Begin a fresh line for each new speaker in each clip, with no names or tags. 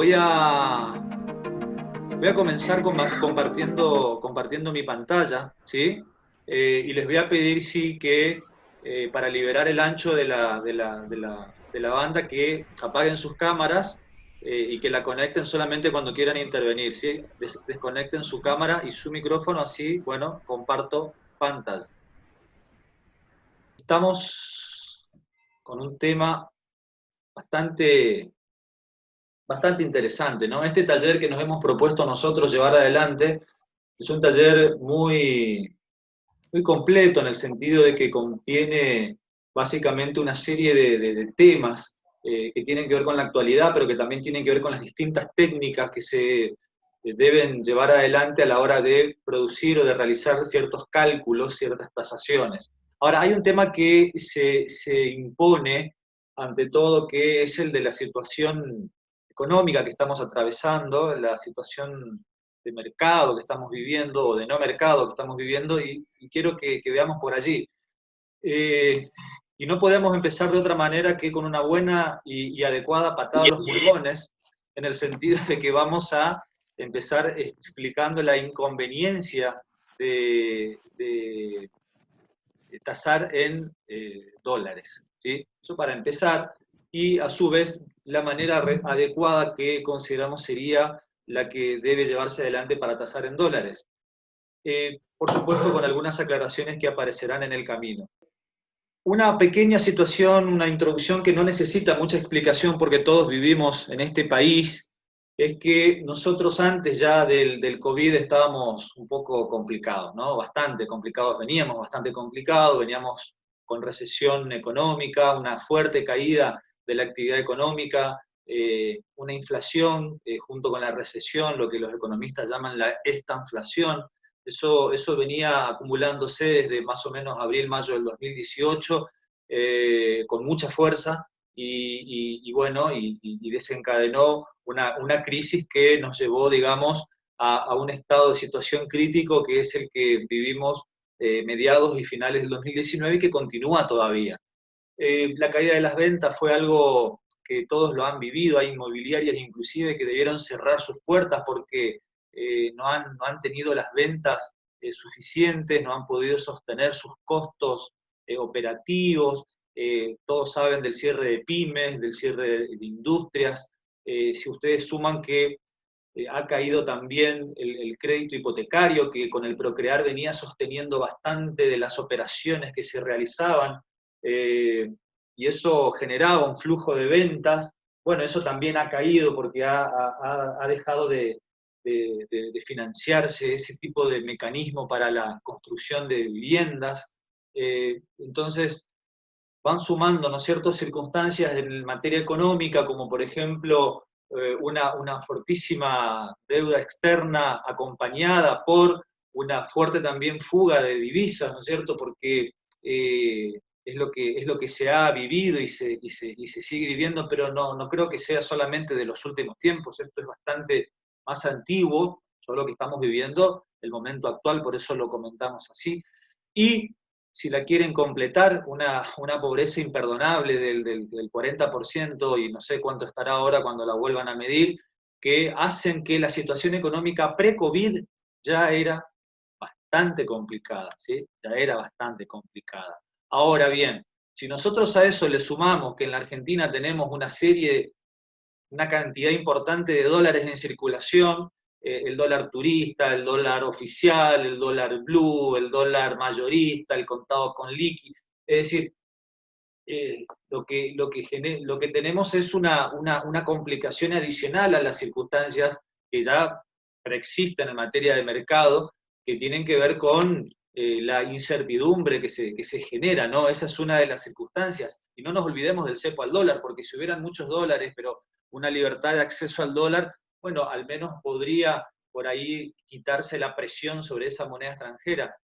Voy a, voy a comenzar compartiendo mi pantalla, ¿sí? Y les voy a pedir, sí, que para liberar el ancho de la banda, que apaguen sus cámaras y que la conecten solamente cuando quieran intervenir, ¿sí? Desconecten su cámara y su micrófono, así, bueno, comparto pantalla. Estamos con un tema bastante bastante interesante, ¿no? Este taller que nos hemos propuesto nosotros llevar adelante es un taller muy completo en el sentido de que contiene básicamente una serie de temas que tienen que ver con la actualidad, pero que también tienen que ver con las distintas técnicas que se deben llevar adelante a la hora de producir o de realizar ciertos cálculos, ciertas tasaciones. Ahora, hay un tema que se impone ante todo, que es el de la situación económica que estamos atravesando, la situación de mercado que estamos viviendo o de no mercado que estamos viviendo, y quiero que veamos por allí. Eh, y no podemos empezar de otra manera que con una buena y adecuada patada a los pulmones, en el sentido de que vamos a empezar explicando la inconveniencia de tasar en dólares, ¿sí? Eso para empezar, y a su vez la manera adecuada que consideramos sería la que debe llevarse adelante para tasar en dólares. Por supuesto, con algunas aclaraciones que aparecerán en el camino. Una pequeña situación, una introducción que no necesita mucha explicación porque todos vivimos en este país, es que nosotros antes ya del COVID estábamos un poco complicados, ¿no? Bastante complicados, veníamos bastante complicados, veníamos con recesión económica, una fuerte caída de la actividad económica, una inflación junto con la recesión, lo que los economistas llaman la estanflación. Eso venía acumulándose desde más o menos abril, mayo del 2018, con mucha fuerza y bueno, y desencadenó una crisis que nos llevó, digamos, a un estado de situación crítico que es el que vivimos mediados y finales del 2019 y que continúa todavía. La caída de las ventas fue algo que todos lo han vivido, hay inmobiliarias inclusive que debieron cerrar sus puertas porque no han tenido las ventas suficientes, no han podido sostener sus costos operativos. Todos saben del cierre de pymes, del cierre de industrias. Si ustedes suman que ha caído también el crédito hipotecario, que con el Procrear venía sosteniendo bastante de las operaciones que se realizaban, eh, y eso generaba un flujo de ventas. Bueno, eso también ha caído porque ha dejado de financiarse ese tipo de mecanismo para la construcción de viviendas. Entonces, van sumando, ¿no es cierto?, circunstancias en materia económica, como por ejemplo una fortísima deuda externa acompañada por una fuerte también fuga de divisas, ¿no es cierto?, porque es lo que se ha vivido y se sigue viviendo, pero no creo que sea solamente de los últimos tiempos, esto es bastante más antiguo, solo que estamos viviendo el momento actual, por eso lo comentamos así. Y si la quieren completar, una pobreza imperdonable del 40%, y no sé cuánto estará ahora cuando la vuelvan a medir, que hacen que la situación económica pre-COVID ya era bastante complicada, ¿sí? Ya era bastante complicada. Ahora bien, si nosotros a eso le sumamos que en la Argentina tenemos una cantidad importante de dólares en circulación, el dólar turista, el dólar oficial, el dólar blue, el dólar mayorista, el contado con liqui. Es decir, lo que tenemos es una complicación adicional a las circunstancias que ya preexisten en materia de mercado, que tienen que ver con la incertidumbre que se genera, ¿no? Esa es una de las circunstancias. Y no nos olvidemos del cepo al dólar, porque si hubieran muchos dólares, pero una libertad de acceso al dólar, bueno, al menos podría por ahí quitarse la presión sobre esa moneda extranjera,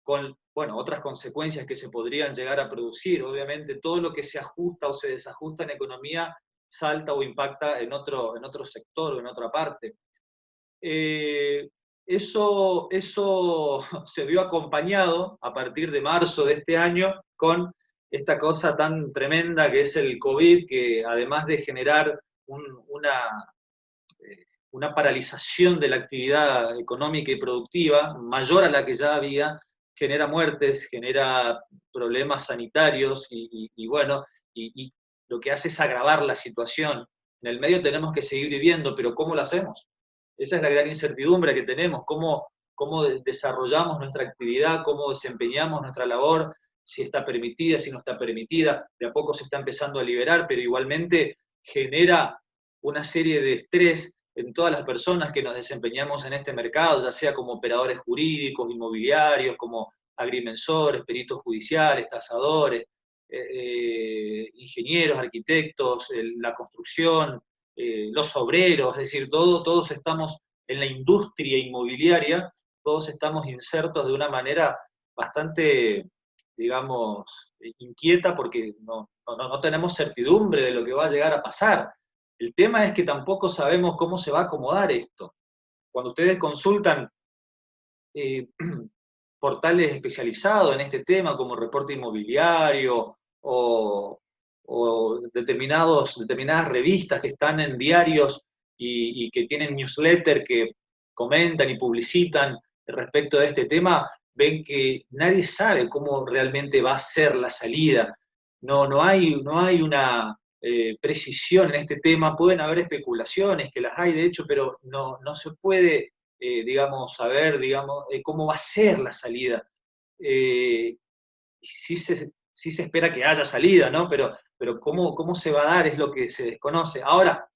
con, bueno, otras consecuencias que se podrían llegar a producir. Obviamente, todo lo que se ajusta o se desajusta en economía salta o impacta en otro sector o en otra parte. Eh, eso se vio acompañado a partir de marzo de este año con esta cosa tan tremenda que es el COVID, que además de generar una una paralización de la actividad económica y productiva mayor a la que ya había, genera muertes, genera problemas sanitarios y bueno, y lo que hace es agravar la situación. En el medio tenemos que seguir viviendo, pero ¿cómo lo hacemos? Esa es la gran incertidumbre que tenemos, cómo desarrollamos nuestra actividad, cómo desempeñamos nuestra labor, si está permitida, si no está permitida. De a poco se está empezando a liberar, pero igualmente genera una serie de estrés en todas las personas que nos desempeñamos en este mercado, ya sea como operadores jurídicos, inmobiliarios, como agrimensores, peritos judiciales, tasadores, ingenieros, arquitectos, la construcción, los obreros, es decir, todos estamos en la industria inmobiliaria, todos estamos insertos de una manera bastante, digamos, inquieta porque no tenemos certidumbre de lo que va a llegar a pasar. El tema es que tampoco sabemos cómo se va a acomodar esto. Cuando ustedes consultan eh, portales especializados en este tema, como Reporte Inmobiliario o determinadas revistas que están en diarios y que tienen newsletter que comentan y publicitan respecto de este tema, ven que nadie sabe cómo realmente va a ser la salida. No hay una precisión en este tema. Pueden haber especulaciones, que las hay de hecho, pero no se puede digamos, saber, digamos, cómo va a ser la salida. Sí se espera que haya salida, ¿no? Pero cómo se va a dar es lo que se desconoce. Ahora,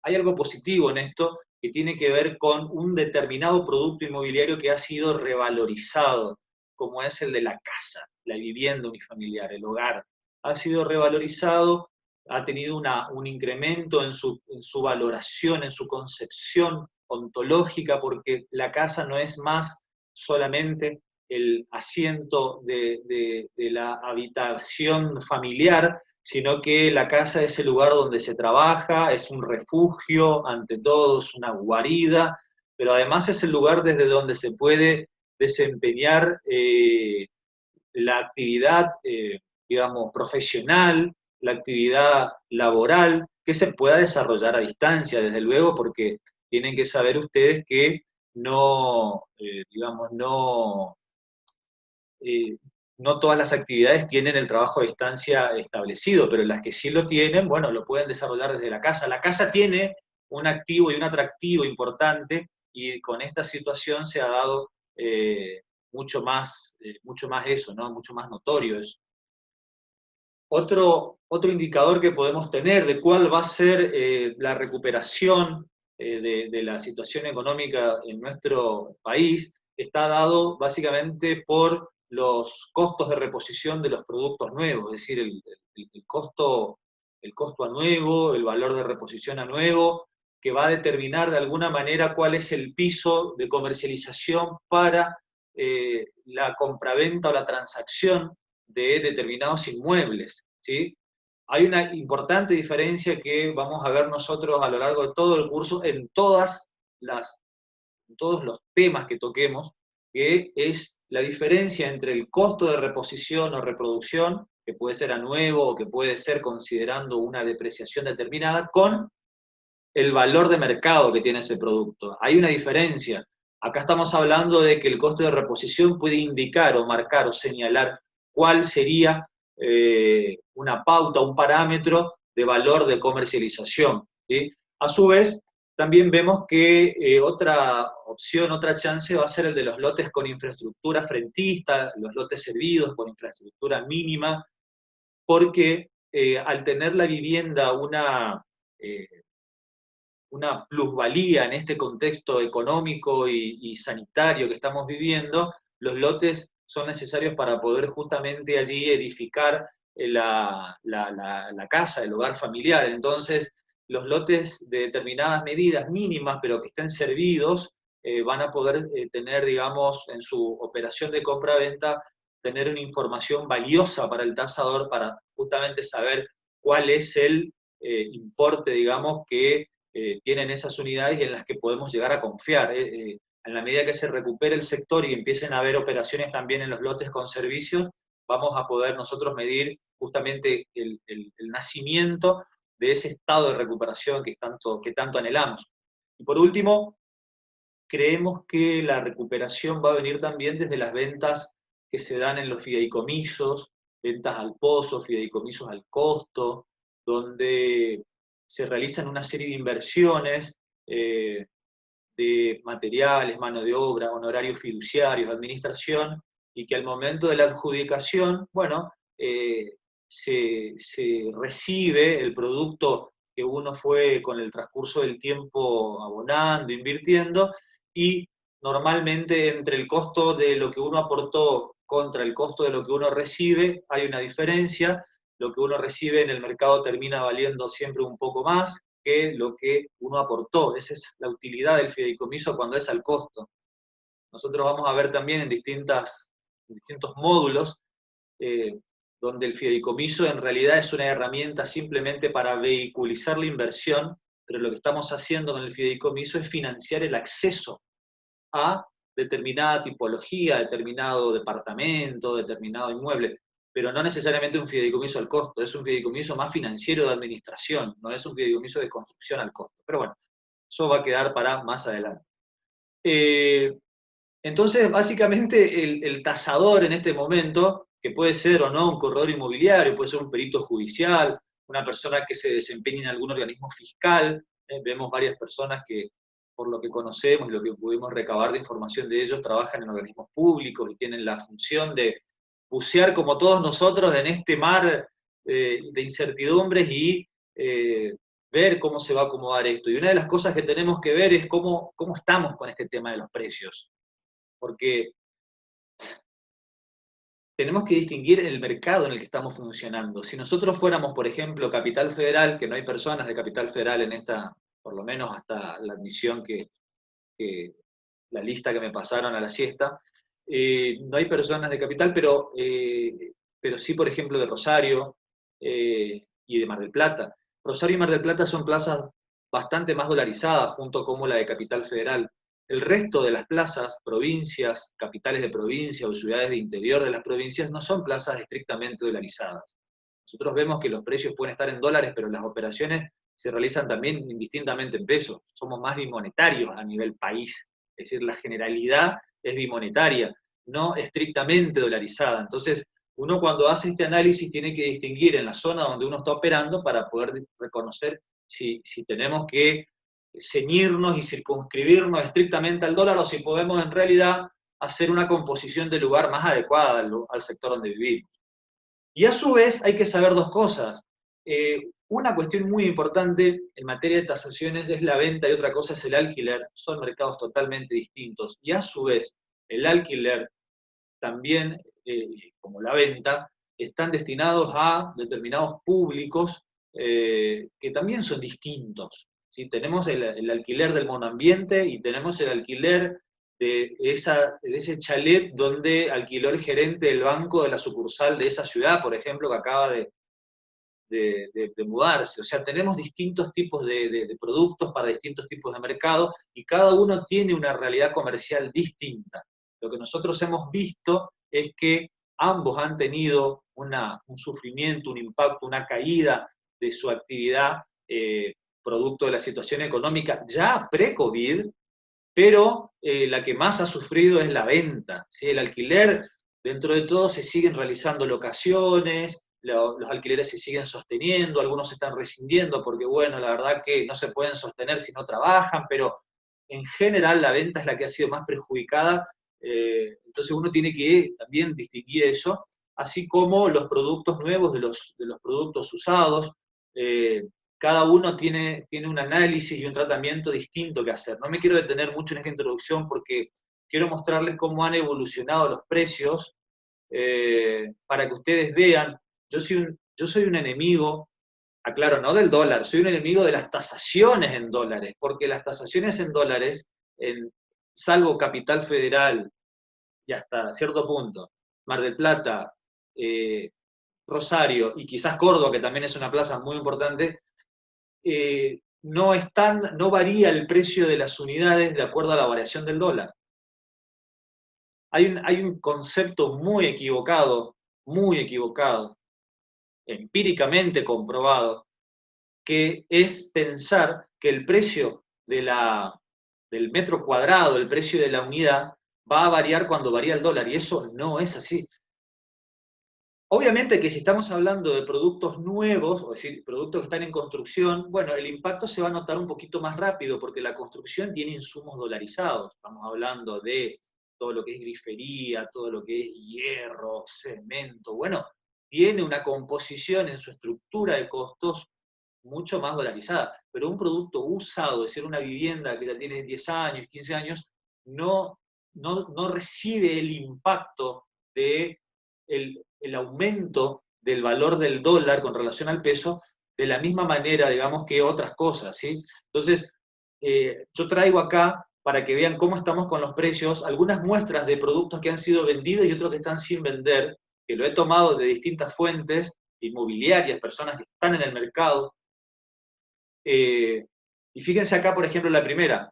hay algo positivo en esto que tiene que ver con un determinado producto inmobiliario que ha sido revalorizado, como es el de la casa, la vivienda unifamiliar, el hogar. Ha sido revalorizado, ha tenido un incremento en su valoración, en su concepción ontológica, porque la casa no es más solamente el asiento de la habitación familiar, sino que la casa es el lugar donde se trabaja, es un refugio, ante todo, es una guarida, pero además es el lugar desde donde se puede desempeñar la actividad, digamos, profesional, la actividad laboral, que se pueda desarrollar a distancia, desde luego, porque tienen que saber ustedes que digamos, eh, no todas las actividades tienen el trabajo a distancia establecido, pero las que sí lo tienen, bueno, lo pueden desarrollar desde la casa. La casa tiene un activo y un atractivo importante y con esta situación se ha dado mucho más eso, ¿no? Mucho más notorio eso. Otro indicador que podemos tener de cuál va a ser la recuperación de la situación económica en nuestro país está dado básicamente por los costos de reposición de los productos nuevos, es decir, el costo a nuevo, el valor de reposición a nuevo, que va a determinar de alguna manera cuál es el piso de comercialización para la compraventa o la transacción de determinados inmuebles, ¿sí? Hay una importante diferencia que vamos a ver nosotros a lo largo de todo el curso en todos los temas que toquemos, que es la diferencia entre el costo de reposición o reproducción, que puede ser a nuevo o que puede ser considerando una depreciación determinada, con el valor de mercado que tiene ese producto. Hay una diferencia. Acá estamos hablando de que el costo de reposición puede indicar o marcar o señalar cuál sería una pauta, un parámetro de valor de comercialización, ¿sí? A su vez, también vemos que otra opción, otra chance va a ser el de los lotes con infraestructura frentista, los lotes servidos con infraestructura mínima, porque al tener la vivienda una plusvalía en este contexto económico y sanitario que estamos viviendo, los lotes son necesarios para poder justamente allí edificar la casa, el hogar familiar. Entonces, los lotes de determinadas medidas mínimas, pero que estén servidos, van a poder tener, digamos, en su operación de compra-venta, tener una información valiosa para el tasador para justamente saber cuál es el importe, digamos, que tienen esas unidades y en las que podemos llegar a confiar. En la medida que se recupere el sector y empiecen a haber operaciones también en los lotes con servicios, vamos a poder nosotros medir justamente el nacimiento de ese estado de recuperación que tanto anhelamos. Y por último, creemos que la recuperación va a venir también desde las ventas que se dan en los fideicomisos, ventas al pozo, fideicomisos al costo, donde se realizan una serie de inversiones de materiales, mano de obra, honorarios fiduciarios, administración, y que al momento de la adjudicación, bueno, se recibe el producto que uno fue con el transcurso del tiempo abonando, invirtiendo, y normalmente entre el costo de lo que uno aportó contra el costo de lo que uno recibe hay una diferencia. Lo que uno recibe en el mercado termina valiendo siempre un poco más que lo que uno aportó. Esa es la utilidad del fideicomiso cuando es al costo. Nosotros vamos a ver también en distintos módulos donde el fideicomiso en realidad es una herramienta simplemente para vehiculizar la inversión, pero lo que estamos haciendo con el fideicomiso es financiar el acceso a determinada tipología, determinado departamento, determinado inmueble, pero no necesariamente un fideicomiso al costo, es un fideicomiso más financiero de administración, no es un fideicomiso de construcción al costo. Pero bueno, eso va a quedar para más adelante. Entonces, básicamente, el tasador en este momento, que puede ser o no un corredor inmobiliario, puede ser un perito judicial, una persona que se desempeña en algún organismo fiscal, vemos varias personas que, por lo que conocemos y lo que pudimos recabar de información de ellos, trabajan en organismos públicos y tienen la función de bucear como todos nosotros en este mar de incertidumbres y ver cómo se va a acomodar esto. Y una de las cosas que tenemos que ver es cómo estamos con este tema de los precios, porque tenemos que distinguir el mercado en el que estamos funcionando. Si nosotros fuéramos, por ejemplo, Capital Federal, que no hay personas de Capital Federal en esta, por lo menos hasta la admisión la lista que me pasaron a la siesta, no hay personas de Capital, pero sí, por ejemplo, de Rosario y de Mar del Plata. Rosario y Mar del Plata son plazas bastante más dolarizadas, junto como la de Capital Federal. El resto de las plazas, provincias, capitales de provincia o ciudades de interior de las provincias, no son plazas estrictamente dolarizadas. Nosotros vemos que los precios pueden estar en dólares, pero las operaciones se realizan también indistintamente en pesos. Somos más bimonetarios a nivel país. Es decir, la generalidad es bimonetaria, no estrictamente dolarizada. Entonces, uno cuando hace este análisis tiene que distinguir en la zona donde uno está operando para poder reconocer si tenemos que ceñirnos y circunscribirnos estrictamente al dólar o si podemos en realidad hacer una composición de lugar más adecuada al sector donde vivimos. Y a su vez hay que saber dos cosas. Una cuestión muy importante en materia de tasaciones es la venta y otra cosa es el alquiler. Son mercados totalmente distintos. Y a su vez, el alquiler también, como la venta, están destinados a determinados públicos que también son distintos. ¿Sí? Tenemos el alquiler del monoambiente y tenemos el alquiler de ese chalet donde alquiló el gerente del banco de la sucursal de esa ciudad, por ejemplo, que acaba de mudarse. O sea, tenemos distintos tipos de productos para distintos tipos de mercados y cada uno tiene una realidad comercial distinta. Lo que nosotros hemos visto es que ambos han tenido un sufrimiento, un impacto, una caída de su actividad producto de la situación económica ya pre-COVID, pero la que más ha sufrido es la venta. ¿Sí? El alquiler, dentro de todo, se siguen realizando locaciones, los alquileres se siguen sosteniendo, algunos se están rescindiendo porque, bueno, la verdad que no se pueden sostener si no trabajan, pero en general la venta es la que ha sido más perjudicada, entonces uno tiene que también distinguir eso, así como los productos nuevos de los productos usados, cada uno tiene un análisis y un tratamiento distinto que hacer. No me quiero detener mucho en esta introducción porque quiero mostrarles cómo han evolucionado los precios para que ustedes vean. Yo soy un enemigo, aclaro, no del dólar, soy un enemigo de las tasaciones en dólares, porque las tasaciones en dólares, salvo Capital Federal y hasta cierto punto, Mar del Plata, Rosario y quizás Córdoba, que también es una plaza muy importante, no varía el precio de las unidades de acuerdo a la variación del dólar. Hay un concepto muy equivocado, empíricamente comprobado, que es pensar que el precio del metro cuadrado, el precio de la unidad, va a variar cuando varía el dólar, y eso no es así. Obviamente que si estamos hablando de productos nuevos, o decir, productos que están en construcción, bueno, el impacto se va a notar un poquito más rápido porque la construcción tiene insumos dolarizados. Estamos hablando de todo lo que es grifería, todo lo que es hierro, cemento. Bueno, tiene una composición en su estructura de costos mucho más dolarizada. Pero un producto usado, es decir, una vivienda que ya tiene 10 años, 15 años, no recibe el impacto de el aumento del valor del dólar con relación al peso de la misma manera, digamos, que otras cosas, ¿sí? Entonces, yo traigo acá, para que vean cómo estamos con los precios, algunas muestras de productos que han sido vendidos y otros que están sin vender, que lo he tomado de distintas fuentes, inmobiliarias, personas que están en el mercado. Y fíjense acá, por ejemplo, la primera.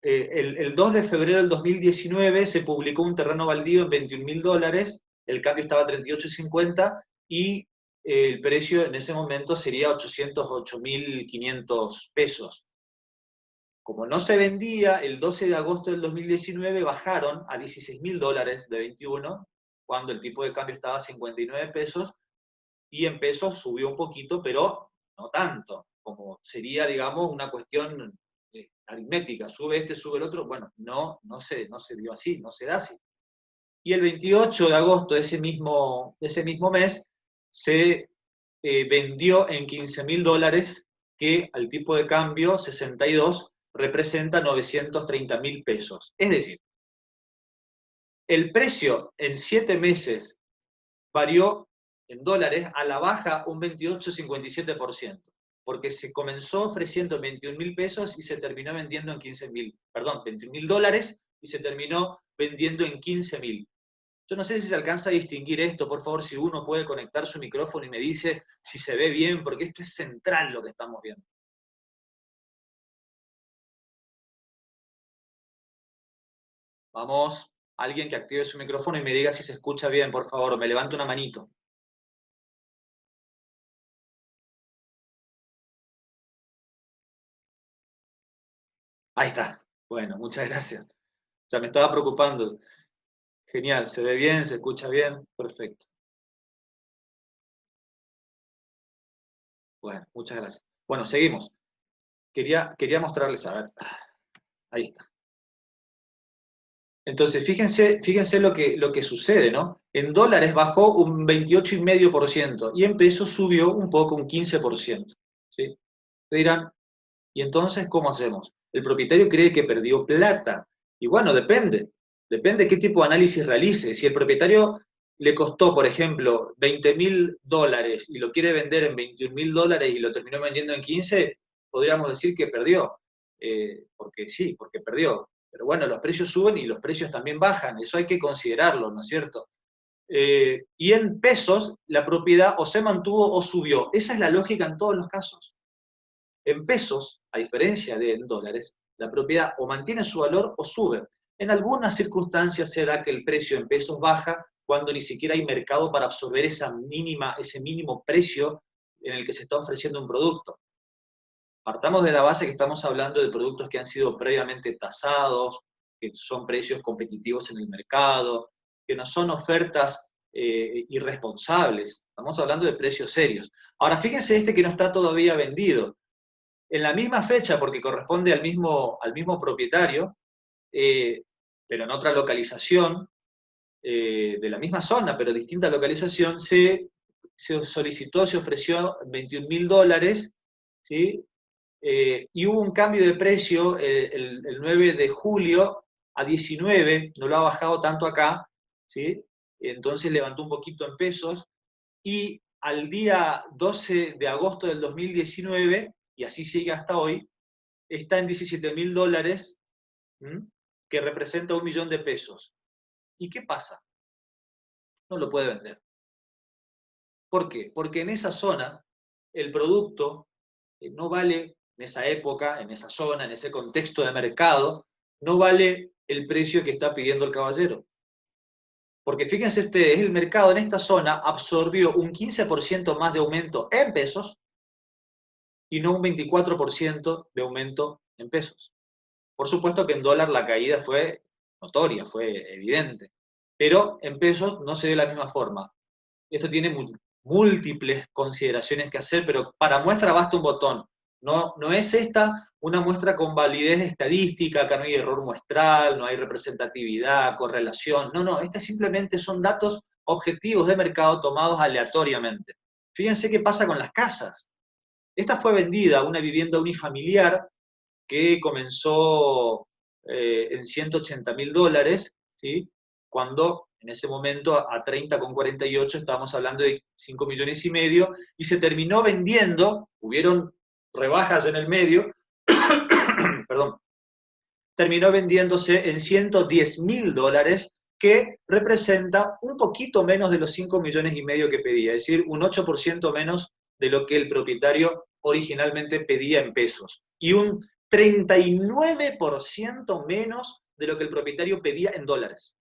El 2 de febrero del 2019 se publicó un terreno baldío en $21.000, el cambio estaba a 38.50 y el precio en ese momento sería 808.500 pesos. Como no se vendía, el 12 de agosto del 2019 bajaron a $16.000 de 21, cuando el tipo de cambio estaba a 59 pesos, y en pesos subió un poquito, pero no tanto, como sería, digamos, una cuestión aritmética, sube este, sube el otro. Bueno, no se dio así, no se da así. Y el 28 de agosto de ese mismo mes se vendió en $15.000, que al tipo de cambio 62 representa 930.000 pesos. Es decir, el precio en 7 meses varió en dólares a la baja un 28,57%, porque se comenzó ofreciendo 21.000 pesos y se terminó vendiendo en 15.000, perdón, $21.000 y se terminó vendiendo en 15.000. Yo no sé si se alcanza a distinguir esto, por favor, si uno puede conectar su micrófono y me dice si se ve bien, porque esto es central lo que estamos viendo. Vamos, alguien que active su micrófono y me diga si se escucha bien, por favor, o me levante una manito. Ahí está. Bueno, muchas gracias. Ya me estaba preocupando. Genial, ¿se ve bien? ¿Se escucha bien? Perfecto. Bueno, muchas gracias. Bueno, seguimos. Quería mostrarles, a ver, ahí está. Entonces, fíjense lo que sucede, ¿no? En dólares bajó un 28,5% y en pesos subió un poco, un 15%. ¿Sí? Te dirán, ¿y entonces cómo hacemos? El propietario cree que perdió plata. Y bueno, depende qué tipo de análisis realice. Si el propietario le costó, por ejemplo, $20.000 y lo quiere vender en $21.000 y lo terminó vendiendo en 15, podríamos decir que perdió. Porque sí, porque perdió. Pero bueno, los precios suben y los precios también bajan. Eso hay que considerarlo, ¿no es cierto? Y en pesos, la propiedad o se mantuvo o subió. Esa es la lógica en todos los casos. En pesos, a diferencia de en dólares, la propiedad o mantiene su valor o sube. En algunas circunstancias se da que el precio en pesos baja cuando ni siquiera hay mercado para absorber ese mínimo precio en el que se está ofreciendo un producto. Partamos de la base que estamos hablando de productos que han sido previamente tasados, que son precios competitivos en el mercado, que no son ofertas irresponsables. Estamos hablando de precios serios. Ahora, fíjense este que no está todavía vendido. En la misma fecha, porque corresponde al mismo propietario, pero en otra localización, de la misma zona, pero distinta localización, se solicitó, se ofreció $21.000, ¿sí? Y hubo un cambio de precio el 9 de julio a 19, no lo ha bajado tanto acá, ¿sí? Entonces levantó un poquito en pesos, y al día 12 de agosto del 2019, y así sigue hasta hoy, está en $17.000, que representa 1 millón de pesos. ¿Y qué pasa? No lo puede vender. ¿Por qué? Porque en esa zona el producto no vale, en esa época, en esa zona, en ese contexto de mercado, no vale el precio que está pidiendo el caballero. Porque fíjense ustedes, el mercado en esta zona absorbió un 15% más de aumento en pesos y no un 24% de aumento en pesos. Por supuesto que en dólar la caída fue notoria, fue evidente, pero en pesos no se dio de la misma forma. Esto tiene múltiples consideraciones que hacer, pero para muestra basta un botón. No es esta una muestra con validez estadística, que no hay error muestral, no hay representatividad, correlación. No, estas simplemente son datos objetivos de mercado tomados aleatoriamente. Fíjense qué pasa con las casas. Esta fue vendida, una vivienda unifamiliar, que comenzó en $180.000, ¿sí? Cuando en ese momento a 30,48 estábamos hablando de 5,5 millones, y se terminó vendiendo, hubieron rebajas en el medio, perdón, terminó vendiéndose en $110.000, que representa un poquito menos de los 5,5 millones que pedía, es decir, un 8% menos de lo que el propietario originalmente pedía en pesos, y un 39% menos de lo que el propietario pedía en dólares.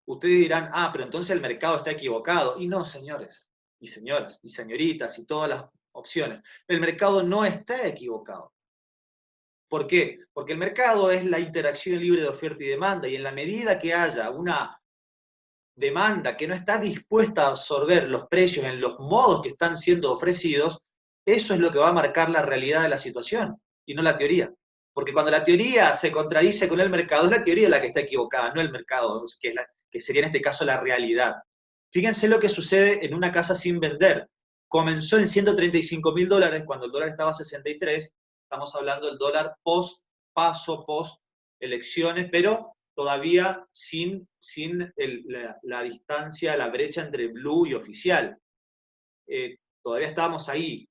Ustedes dirán, pero entonces el mercado está equivocado. Y no, señores, y señoras, y señoritas, y todas las opciones. El mercado no está equivocado. ¿Por qué? Porque el mercado es la interacción libre de oferta y demanda, y en la medida que haya una demanda que no está dispuesta a absorber los precios en los modos que están siendo ofrecidos, eso es lo que va a marcar la realidad de la situación, y no la teoría. Porque cuando la teoría se contradice con el mercado, es la teoría la que está equivocada, no el mercado, que sería en este caso la realidad. Fíjense lo que sucede en una casa sin vender. Comenzó en $135.000 cuando el dólar estaba a 63, estamos hablando del dólar post paso, post elecciones, pero todavía sin la distancia, la brecha entre blue y oficial. Todavía estábamos ahí,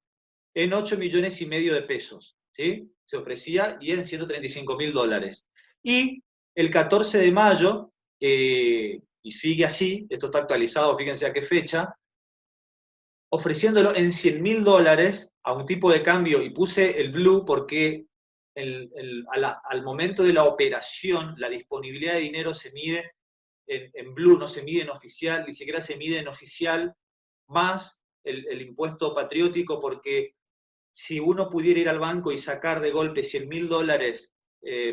en 8,5 millones de pesos, ¿sí? Se ofrecía, y en $135.000. Y el 14 de mayo, y sigue así, esto está actualizado, fíjense a qué fecha, ofreciéndolo en $100.000 a un tipo de cambio, y puse el blue porque al momento de la operación, la disponibilidad de dinero se mide en blue, no se mide en oficial, ni siquiera se mide en oficial, más el impuesto patriótico, porque si uno pudiera ir al banco y sacar de golpe $100.000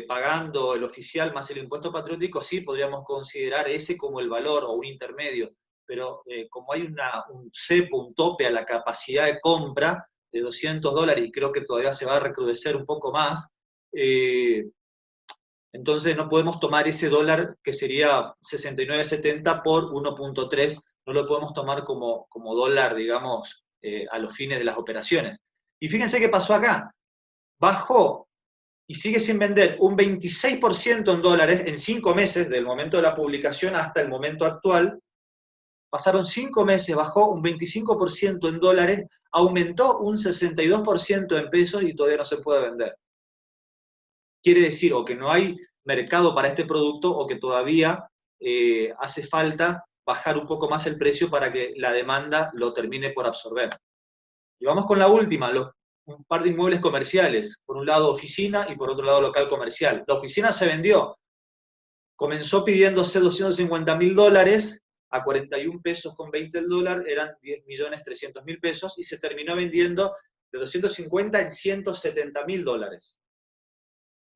pagando el oficial más el impuesto patriótico, sí podríamos considerar ese como el valor o un intermedio, pero como hay un cepo, un tope a la capacidad de compra de $200, y creo que todavía se va a recrudecer un poco más, entonces no podemos tomar ese dólar que sería 69.70 por 1.3, no lo podemos tomar como dólar, digamos, a los fines de las operaciones. Y fíjense qué pasó acá. Bajó y sigue sin vender un 26% en dólares en 5 meses, del momento de la publicación hasta el momento actual. Pasaron 5 meses, bajó un 25% en dólares, aumentó un 62% en pesos y todavía no se puede vender. Quiere decir o que no hay mercado para este producto, o que todavía hace falta bajar un poco más el precio para que la demanda lo termine por absorber. Y vamos con la última, un par de inmuebles comerciales. Por un lado oficina y por otro lado local comercial. La oficina se vendió. Comenzó pidiéndose $250.000 a 41 pesos con 20 el dólar, eran 10.300.000 pesos, y se terminó vendiendo de 250 en $170.000.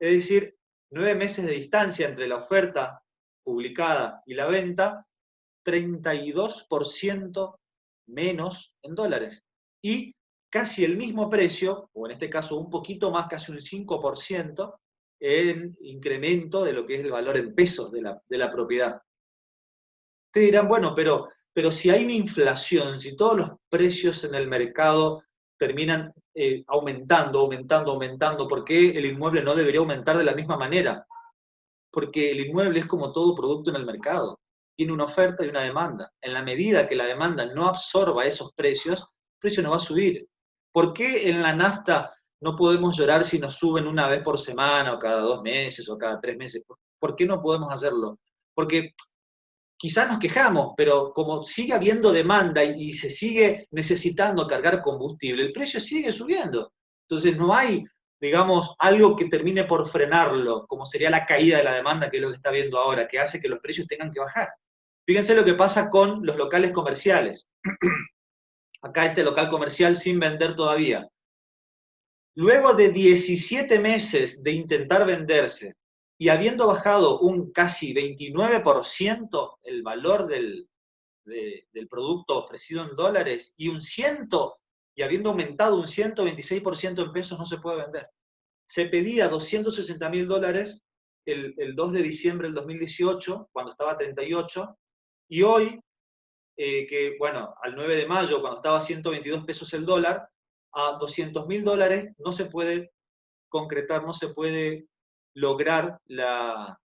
Es decir, 9 meses de distancia entre la oferta publicada y la venta, 32% menos en dólares. Y casi el mismo precio, o en este caso un poquito más, casi un 5%, en incremento de lo que es el valor en pesos de la propiedad. Ustedes dirán, bueno, pero si hay una inflación, si todos los precios en el mercado terminan aumentando, ¿por qué el inmueble no debería aumentar de la misma manera? Porque el inmueble es como todo producto en el mercado. Tiene una oferta y una demanda. En la medida que la demanda no absorba esos precios, el precio no va a subir. ¿Por qué en la nafta no podemos llorar si nos suben una vez por semana, o cada 2 meses, o cada 3 meses? ¿Por qué no podemos hacerlo? Porque quizás nos quejamos, pero como sigue habiendo demanda y se sigue necesitando cargar combustible, el precio sigue subiendo. Entonces no hay, digamos, algo que termine por frenarlo, como sería la caída de la demanda, que es lo que está viendo ahora, que hace que los precios tengan que bajar. Fíjense lo que pasa con los locales comerciales. acá este local comercial sin vender todavía. Luego de 17 meses de intentar venderse y habiendo bajado un casi 29% el valor del producto ofrecido en dólares y y habiendo aumentado un 126% en pesos, no se puede vender. Se pedía $260.000 el 2 de diciembre del 2018, cuando estaba a 38, y hoy, que bueno, al 9 de mayo, cuando estaba a 122 pesos el dólar, a $200.000 no se puede concretar, no se puede lograr la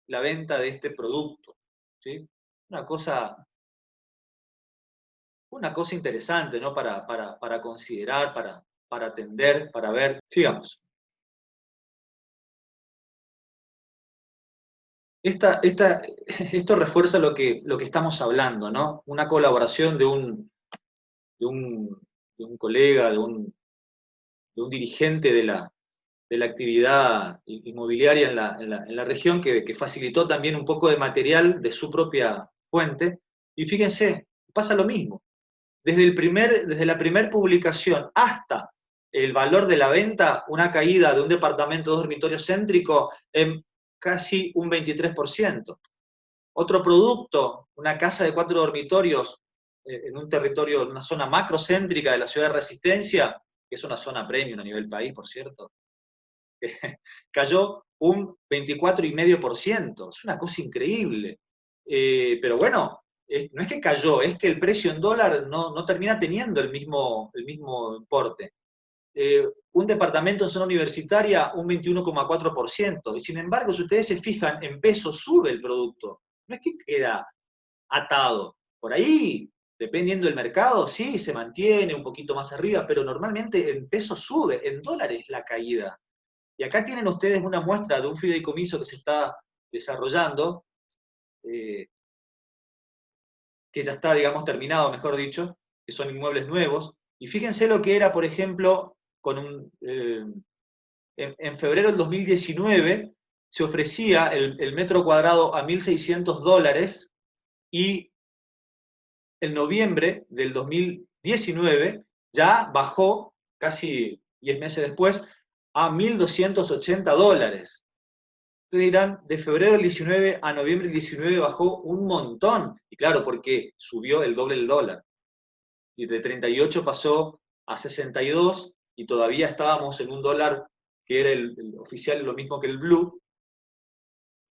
venta de este producto. ¿Sí? Una cosa interesante, ¿no? Para considerar, para atender, para ver. Sigamos. Esto refuerza lo que estamos hablando, ¿no? Una colaboración de un, de un colega, de un dirigente de la actividad inmobiliaria en la región que facilitó también un poco de material de su propia fuente. Y fíjense, pasa lo mismo. Desde la primera publicación hasta el valor de la venta, una caída de un departamento de 2 dormitorios céntrico en casi un 23%. Otro producto, una casa de 4 dormitorios en un territorio, en una zona macrocéntrica de la ciudad de Resistencia, que es una zona premium a nivel país, por cierto, cayó un 24,5%. Es una cosa increíble. Pero bueno, no es que cayó, es que el precio en dólar no termina teniendo el mismo importe. Un departamento en zona universitaria, un 21,4%. Y sin embargo, si ustedes se fijan, en pesos sube el producto. No es que queda atado. Por ahí, dependiendo del mercado, sí, se mantiene un poquito más arriba, pero normalmente en pesos sube, en dólares la caída. Y acá tienen ustedes una muestra de un fideicomiso que se está desarrollando, que ya está, digamos, terminado, mejor dicho, que son inmuebles nuevos. Y fíjense lo que era, por ejemplo, en febrero del 2019 se ofrecía el metro cuadrado a $1.600 y en noviembre del 2019 ya bajó, casi 10 meses después, a $1.280. Ustedes dirán, de febrero del 19 a noviembre del 19 bajó un montón. Y claro, porque subió el doble del dólar. Y de 38 pasó a 62 y todavía estábamos en un dólar que era el oficial, lo mismo que el blue.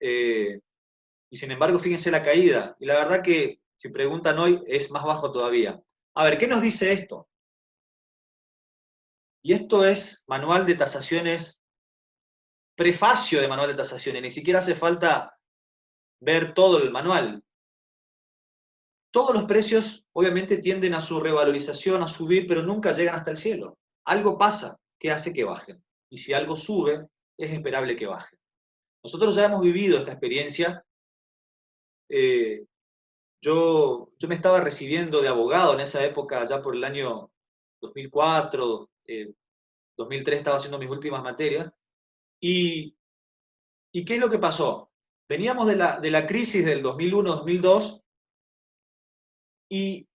Y sin embargo, fíjense la caída. Y la verdad que, si preguntan hoy, es más bajo todavía. A ver, ¿qué nos dice esto? Y esto es manual de tasaciones, prefacio de manual de tasaciones. Ni siquiera hace falta ver todo el manual. Todos los precios, obviamente, tienden a su revalorización, a subir, pero nunca llegan hasta el cielo. Algo pasa que hace que bajen. Y si algo sube, es esperable que baje. Nosotros ya hemos vivido esta experiencia. Yo me estaba recibiendo de abogado en esa época, ya por el año 2004, 2003 estaba haciendo mis últimas materias. ¿Y qué es lo que pasó? Veníamos de la crisis del 2001-2002 y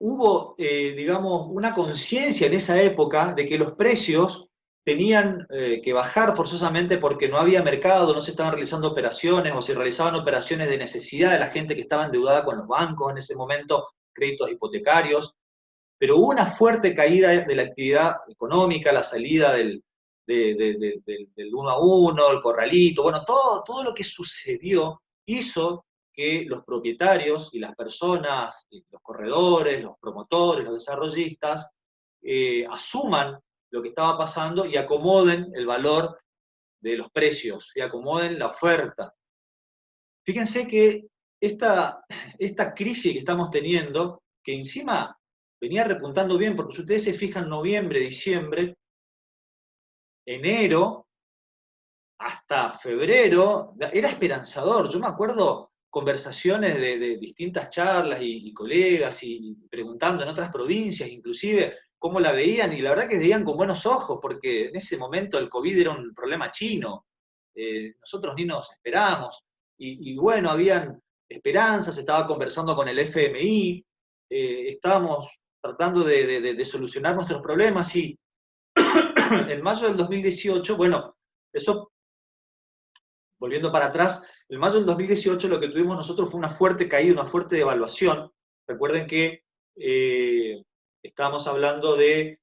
hubo, digamos, una conciencia en esa época de que los precios tenían que bajar forzosamente porque no había mercado, no se estaban realizando operaciones o se realizaban operaciones de necesidad de la gente que estaba endeudada con los bancos en ese momento, créditos hipotecarios, pero hubo una fuerte caída de la actividad económica, la salida del 1 a 1, el corralito, bueno, todo lo que sucedió hizo que los propietarios y las personas, los corredores, los promotores, los desarrollistas, asuman lo que estaba pasando y acomoden el valor de los precios, y acomoden la oferta. Fíjense que esta crisis que estamos teniendo, que encima venía repuntando bien, porque si ustedes se fijan, noviembre, diciembre, enero, hasta febrero, era esperanzador. Yo me acuerdo conversaciones de distintas charlas y colegas y preguntando en otras provincias, inclusive, cómo la veían, y la verdad que veían con buenos ojos, porque en ese momento el COVID era un problema chino. Nosotros ni nos esperamos. Y bueno, habían esperanzas, se estaba conversando con el FMI, estábamos tratando de solucionar nuestros problemas, y en mayo del 2018, bueno, eso, volviendo para atrás, en mayo del 2018 lo que tuvimos nosotros fue una fuerte caída, una fuerte devaluación. Recuerden que estábamos hablando de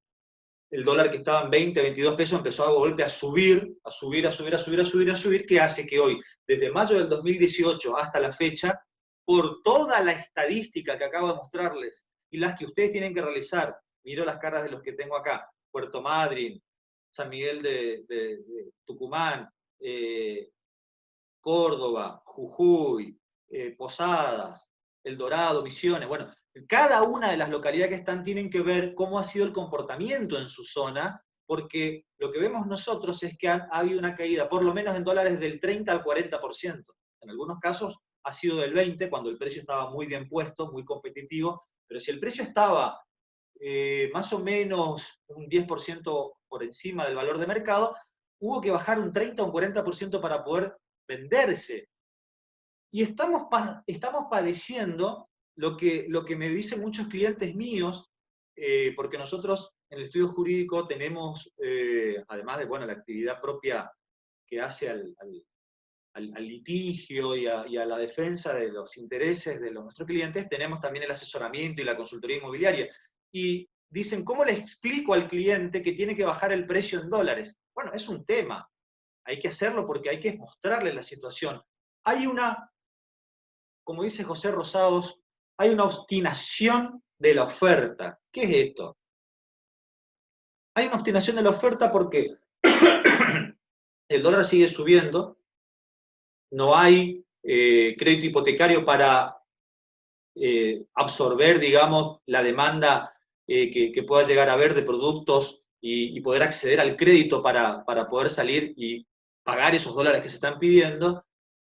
el dólar que estaba en 20, 22 pesos, empezó a golpe a subir, a subir, a subir, a subir, a subir, a subir, que hace que hoy, desde mayo del 2018 hasta la fecha, por toda la estadística que acabo de mostrarles y las que ustedes tienen que realizar, miro las caras de los que tengo acá, Puerto Madryn, San Miguel de Tucumán, Córdoba, Jujuy, Posadas, El Dorado, Misiones, bueno, cada una de las localidades que están tienen que ver cómo ha sido el comportamiento en su zona, porque lo que vemos nosotros es que ha habido una caída, por lo menos en dólares, del 30 al 40%. En algunos casos ha sido del 20%, cuando el precio estaba muy bien puesto, muy competitivo, pero si el precio estaba más o menos un 10% por encima del valor de mercado, hubo que bajar un 30 o un 40% para poder venderse. Y estamos padeciendo lo que me dicen muchos clientes míos, porque nosotros en el estudio jurídico tenemos, además de bueno, la actividad propia que hace al litigio y a la defensa de los intereses de nuestros clientes, tenemos también el asesoramiento y la consultoría inmobiliaria. Y dicen, ¿cómo le explico al cliente que tiene que bajar el precio en dólares? Bueno, es un tema. Hay que hacerlo porque hay que mostrarle la situación. Hay una, como dice José Rosados, hay una obstinación de la oferta. ¿Qué es esto? Hay una obstinación de la oferta porque el dólar sigue subiendo, no hay crédito hipotecario para absorber, digamos, la demanda que pueda llegar a haber de productos y poder acceder al crédito para poder salir y pagar esos dólares que se están pidiendo,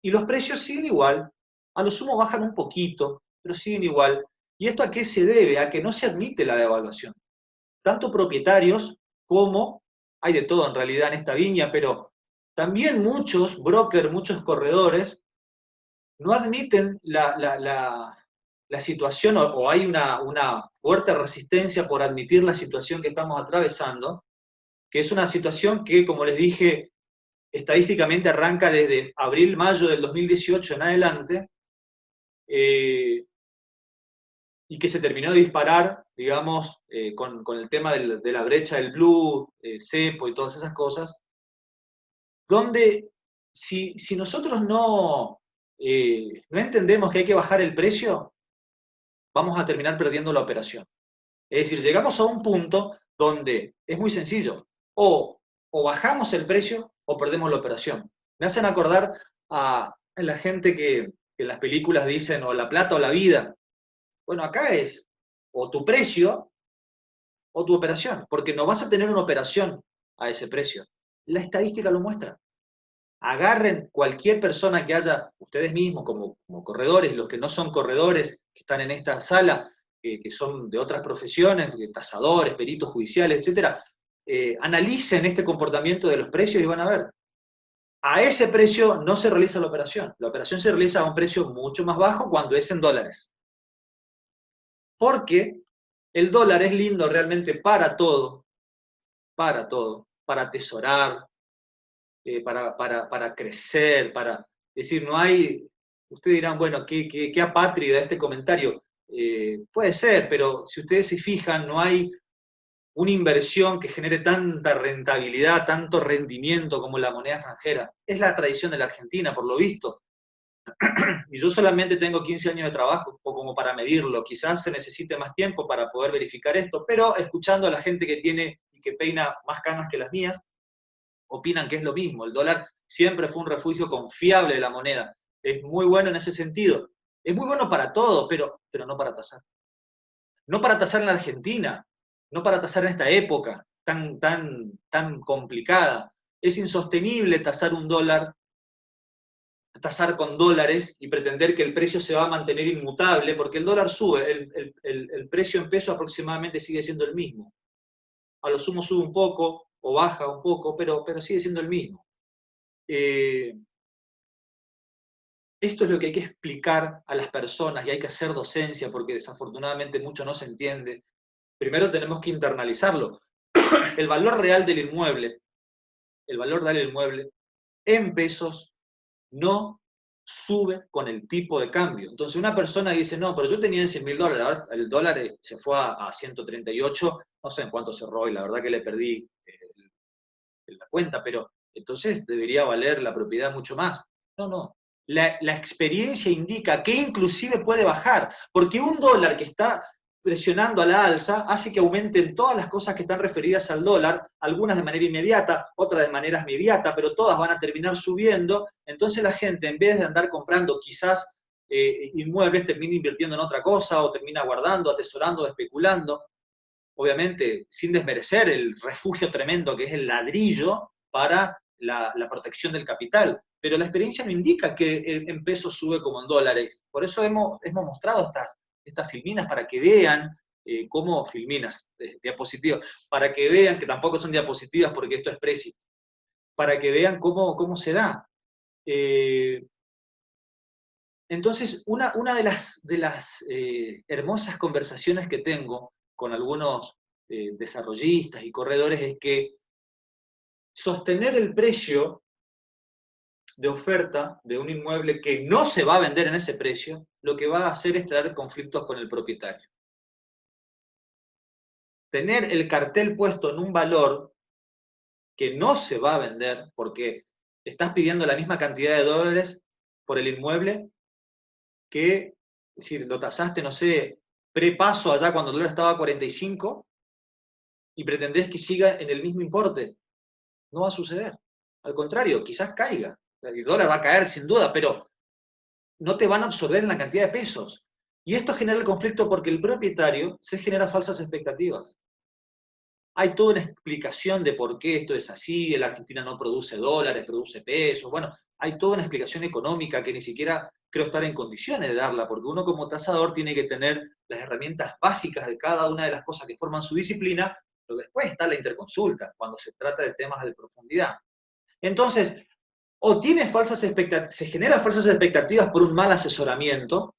y los precios siguen igual, a lo sumo bajan un poquito, pero siguen igual. ¿Y esto a qué se debe? A que no se admite la devaluación. Tanto propietarios como, hay de todo en realidad en esta viña, pero también muchos brokers, muchos corredores, no admiten la situación, o hay una fuerte resistencia por admitir la situación que estamos atravesando, que es una situación que, como les dije, estadísticamente arranca desde abril, mayo del 2018 en adelante, y que se terminó de disparar, digamos, con el tema de la brecha del blue, cepo y todas esas cosas, donde si nosotros no entendemos que hay que bajar el precio, vamos a terminar perdiendo la operación. Es decir, llegamos a un punto donde es muy sencillo, o bajamos el precio o perdemos la operación. Me hacen acordar a la gente que en las películas dicen o la plata o la vida. Bueno, acá es o tu precio o tu operación, porque no vas a tener una operación a ese precio. La estadística lo muestra. Agarren cualquier persona que haya, ustedes mismos como corredores, los que no son corredores, que están en esta sala, que son de otras profesiones, tasadores, peritos judiciales, etcétera, analicen este comportamiento de los precios y van a ver. A ese precio no se realiza la operación. La operación se realiza a un precio mucho más bajo cuando es en dólares. Porque el dólar es lindo realmente para todo, para atesorar, para crecer, es decir, no hay, ustedes dirán, bueno, qué apátrida este comentario. Puede ser, pero si ustedes se fijan, no hay una inversión que genere tanta rentabilidad, tanto rendimiento como la moneda extranjera. Es la tradición de la Argentina, por lo visto. Y yo solamente tengo 15 años de trabajo, o como para medirlo. Quizás se necesite más tiempo para poder verificar esto, pero escuchando a la gente que tiene y que peina más canas que las mías, opinan que es lo mismo. El dólar siempre fue un refugio confiable de la moneda. Es muy bueno en ese sentido. Es muy bueno para todo, pero no para tasar. No para tasar en la Argentina, no para tasar en esta época tan complicada. Es insostenible tasar un dólar, tasar con dólares y pretender que el precio se va a mantener inmutable, porque el dólar sube, el precio en peso aproximadamente sigue siendo el mismo. A lo sumo sube un poco o baja un poco, pero sigue siendo el mismo. Esto es lo que hay que explicar a las personas y hay que hacer docencia porque desafortunadamente mucho no se entiende. primero tenemos que internalizarlo. El valor real del inmueble, en pesos no sube con el tipo de cambio. Entonces una persona dice, no, pero yo tenía en $100.000, ahora el dólar se fue a 138, no sé en cuánto cerró y la verdad que le perdí la cuenta, pero entonces debería valer la propiedad mucho más. No, no. La experiencia indica que inclusive puede bajar, porque un dólar que está presionando a la alza hace que aumenten todas las cosas que están referidas al dólar, algunas de manera inmediata, otras de manera inmediata, pero todas van a terminar subiendo. Entonces la gente, en vez de andar comprando quizás inmuebles, termina invirtiendo en otra cosa, o termina guardando, atesorando, especulando. Obviamente, sin desmerecer el refugio tremendo que es el ladrillo para la protección del capital. Pero la experiencia no indica que en pesos sube como en dólares. Por eso hemos mostrado estas filminas para que vean cómo, filminas, diapositivas, para que vean, que tampoco son diapositivas porque esto es Prezi, para que vean cómo se da. Entonces, una de las hermosas conversaciones que tengo con algunos desarrollistas y corredores es que sostener el precio de oferta de un inmueble que no se va a vender en ese precio, lo que va a hacer es traer conflictos con el propietario. Tener el cartel puesto en un valor que no se va a vender porque estás pidiendo la misma cantidad de dólares por el inmueble que, es decir, lo tasaste, no sé, prepaso allá cuando el dólar estaba a 45 y pretendés que siga en el mismo importe. No va a suceder. Al contrario, quizás caiga. El dólar va a caer sin duda, pero no te van a absorber en la cantidad de pesos. Y esto genera el conflicto porque el propietario se genera falsas expectativas. Hay toda una explicación de por qué esto es así, la Argentina no produce dólares, produce pesos. Bueno, hay toda una explicación económica que ni siquiera creo estar en condiciones de darla, porque uno como tasador tiene que tener las herramientas básicas de cada una de las cosas que forman su disciplina, pero después está la interconsulta, cuando se trata de temas de profundidad. Entonces, o tiene se genera falsas expectativas por un mal asesoramiento,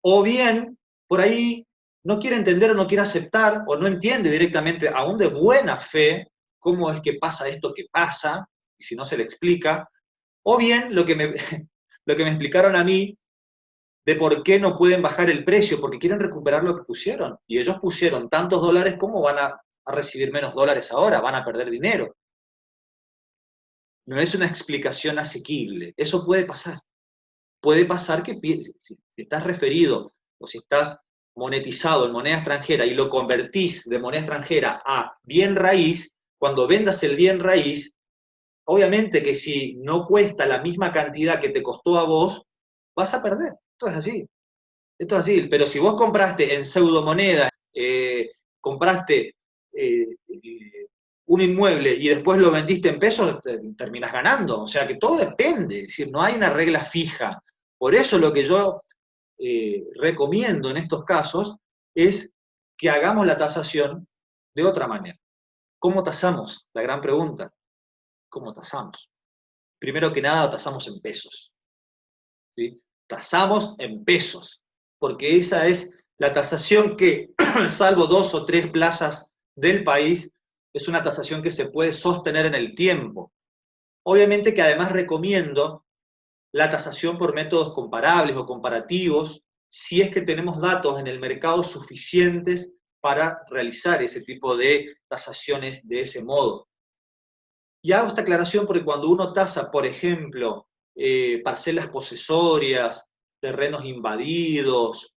o bien, por ahí no quiere entender o no quiere aceptar, o no entiende directamente, aún de buena fe, cómo es que pasa esto que pasa, y si no se le explica, o bien lo que lo que me explicaron a mí de por qué no pueden bajar el precio, porque quieren recuperar lo que pusieron, y ellos pusieron tantos dólares, ¿cómo van a recibir menos dólares ahora? Van a perder dinero. No es una explicación asequible, eso puede pasar. Puede pasar que si estás referido o si estás monetizado en moneda extranjera y lo convertís de moneda extranjera a bien raíz, cuando vendas el bien raíz, obviamente que si no cuesta la misma cantidad que te costó a vos, vas a perder. Esto es así. Esto es así. Pero si vos compraste en pseudomoneda, compraste un inmueble y después lo vendiste en pesos, terminas ganando. O sea que todo depende. Es decir, no hay una regla fija. Por eso lo que yo recomiendo en estos casos es que hagamos la tasación de otra manera. ¿Cómo tasamos? La gran pregunta. ¿Cómo tasamos? Primero que nada, tasamos en pesos. ¿Sí? Tasamos en pesos, porque esa es la tasación que, salvo 2 o 3 plazas del país, es una tasación que se puede sostener en el tiempo. Obviamente que además recomiendo la tasación por métodos comparables o comparativos, si es que tenemos datos en el mercado suficientes para realizar ese tipo de tasaciones de ese modo. Y hago esta aclaración porque cuando uno tasa, por ejemplo, parcelas posesorias, terrenos invadidos,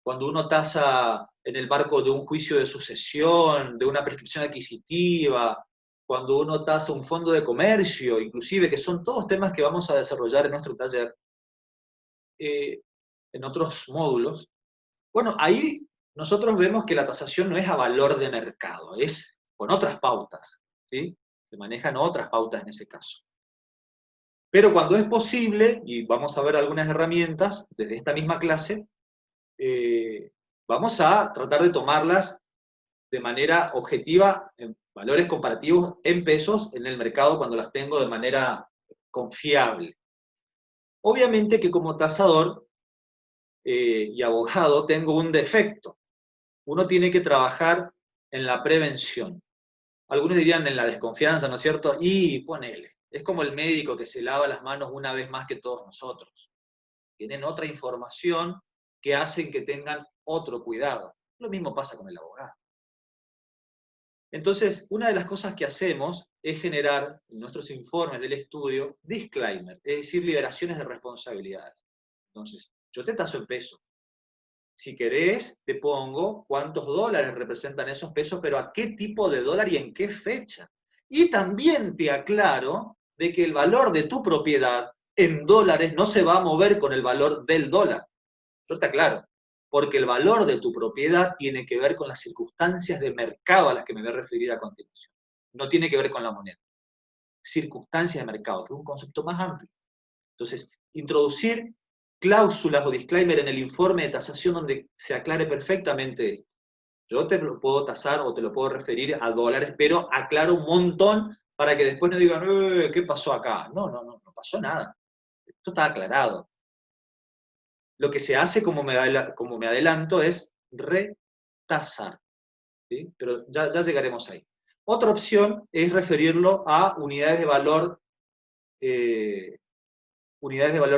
cuando uno tasa en el marco de un juicio de sucesión, de una prescripción adquisitiva, cuando uno tasa un fondo de comercio, inclusive, que son todos temas que vamos a desarrollar en nuestro taller, en otros módulos, bueno, ahí nosotros vemos que la tasación no es a valor de mercado, es con otras pautas, ¿sí? Se manejan otras pautas en ese caso. Pero cuando es posible, y vamos a ver algunas herramientas desde esta misma clase, vamos a tratar de tomarlas de manera objetiva, en valores comparativos en pesos en el mercado cuando las tengo de manera confiable. Obviamente que como tasador y abogado tengo un defecto. uno tiene que trabajar en la prevención. Algunos dirían en la desconfianza, ¿no es cierto? Y ponele, es como el médico que se lava las manos una vez más que todos nosotros. Tienen otra información que hacen que tengan otro cuidado. Lo mismo pasa con el abogado. Entonces, una de las cosas que hacemos es generar en nuestros informes del estudio disclaimer, es decir, liberaciones de responsabilidades. Entonces, yo te taso en pesos. Si querés, te pongo cuántos dólares representan esos pesos, pero a qué tipo de dólar y en qué fecha. Y también te aclaro de que el valor de tu propiedad en dólares no se va a mover con el valor del dólar. Yo te aclaro, porque el valor de tu propiedad tiene que ver con las circunstancias de mercado a las que me voy a referir a continuación. No tiene que ver con la moneda. Circunstancias de mercado, que es un concepto más amplio. Entonces, introducir cláusulas o disclaimer en el informe de tasación donde se aclare perfectamente esto. Yo te lo puedo tasar o te lo puedo referir a dólares, pero aclaro un montón para que después no digan, ¿qué pasó acá? No pasó nada. Esto está aclarado. Lo que se hace, como me adelanto, es retasar. ¿Sí? Pero ya llegaremos ahí. Otra opción es referirlo a unidades de valor de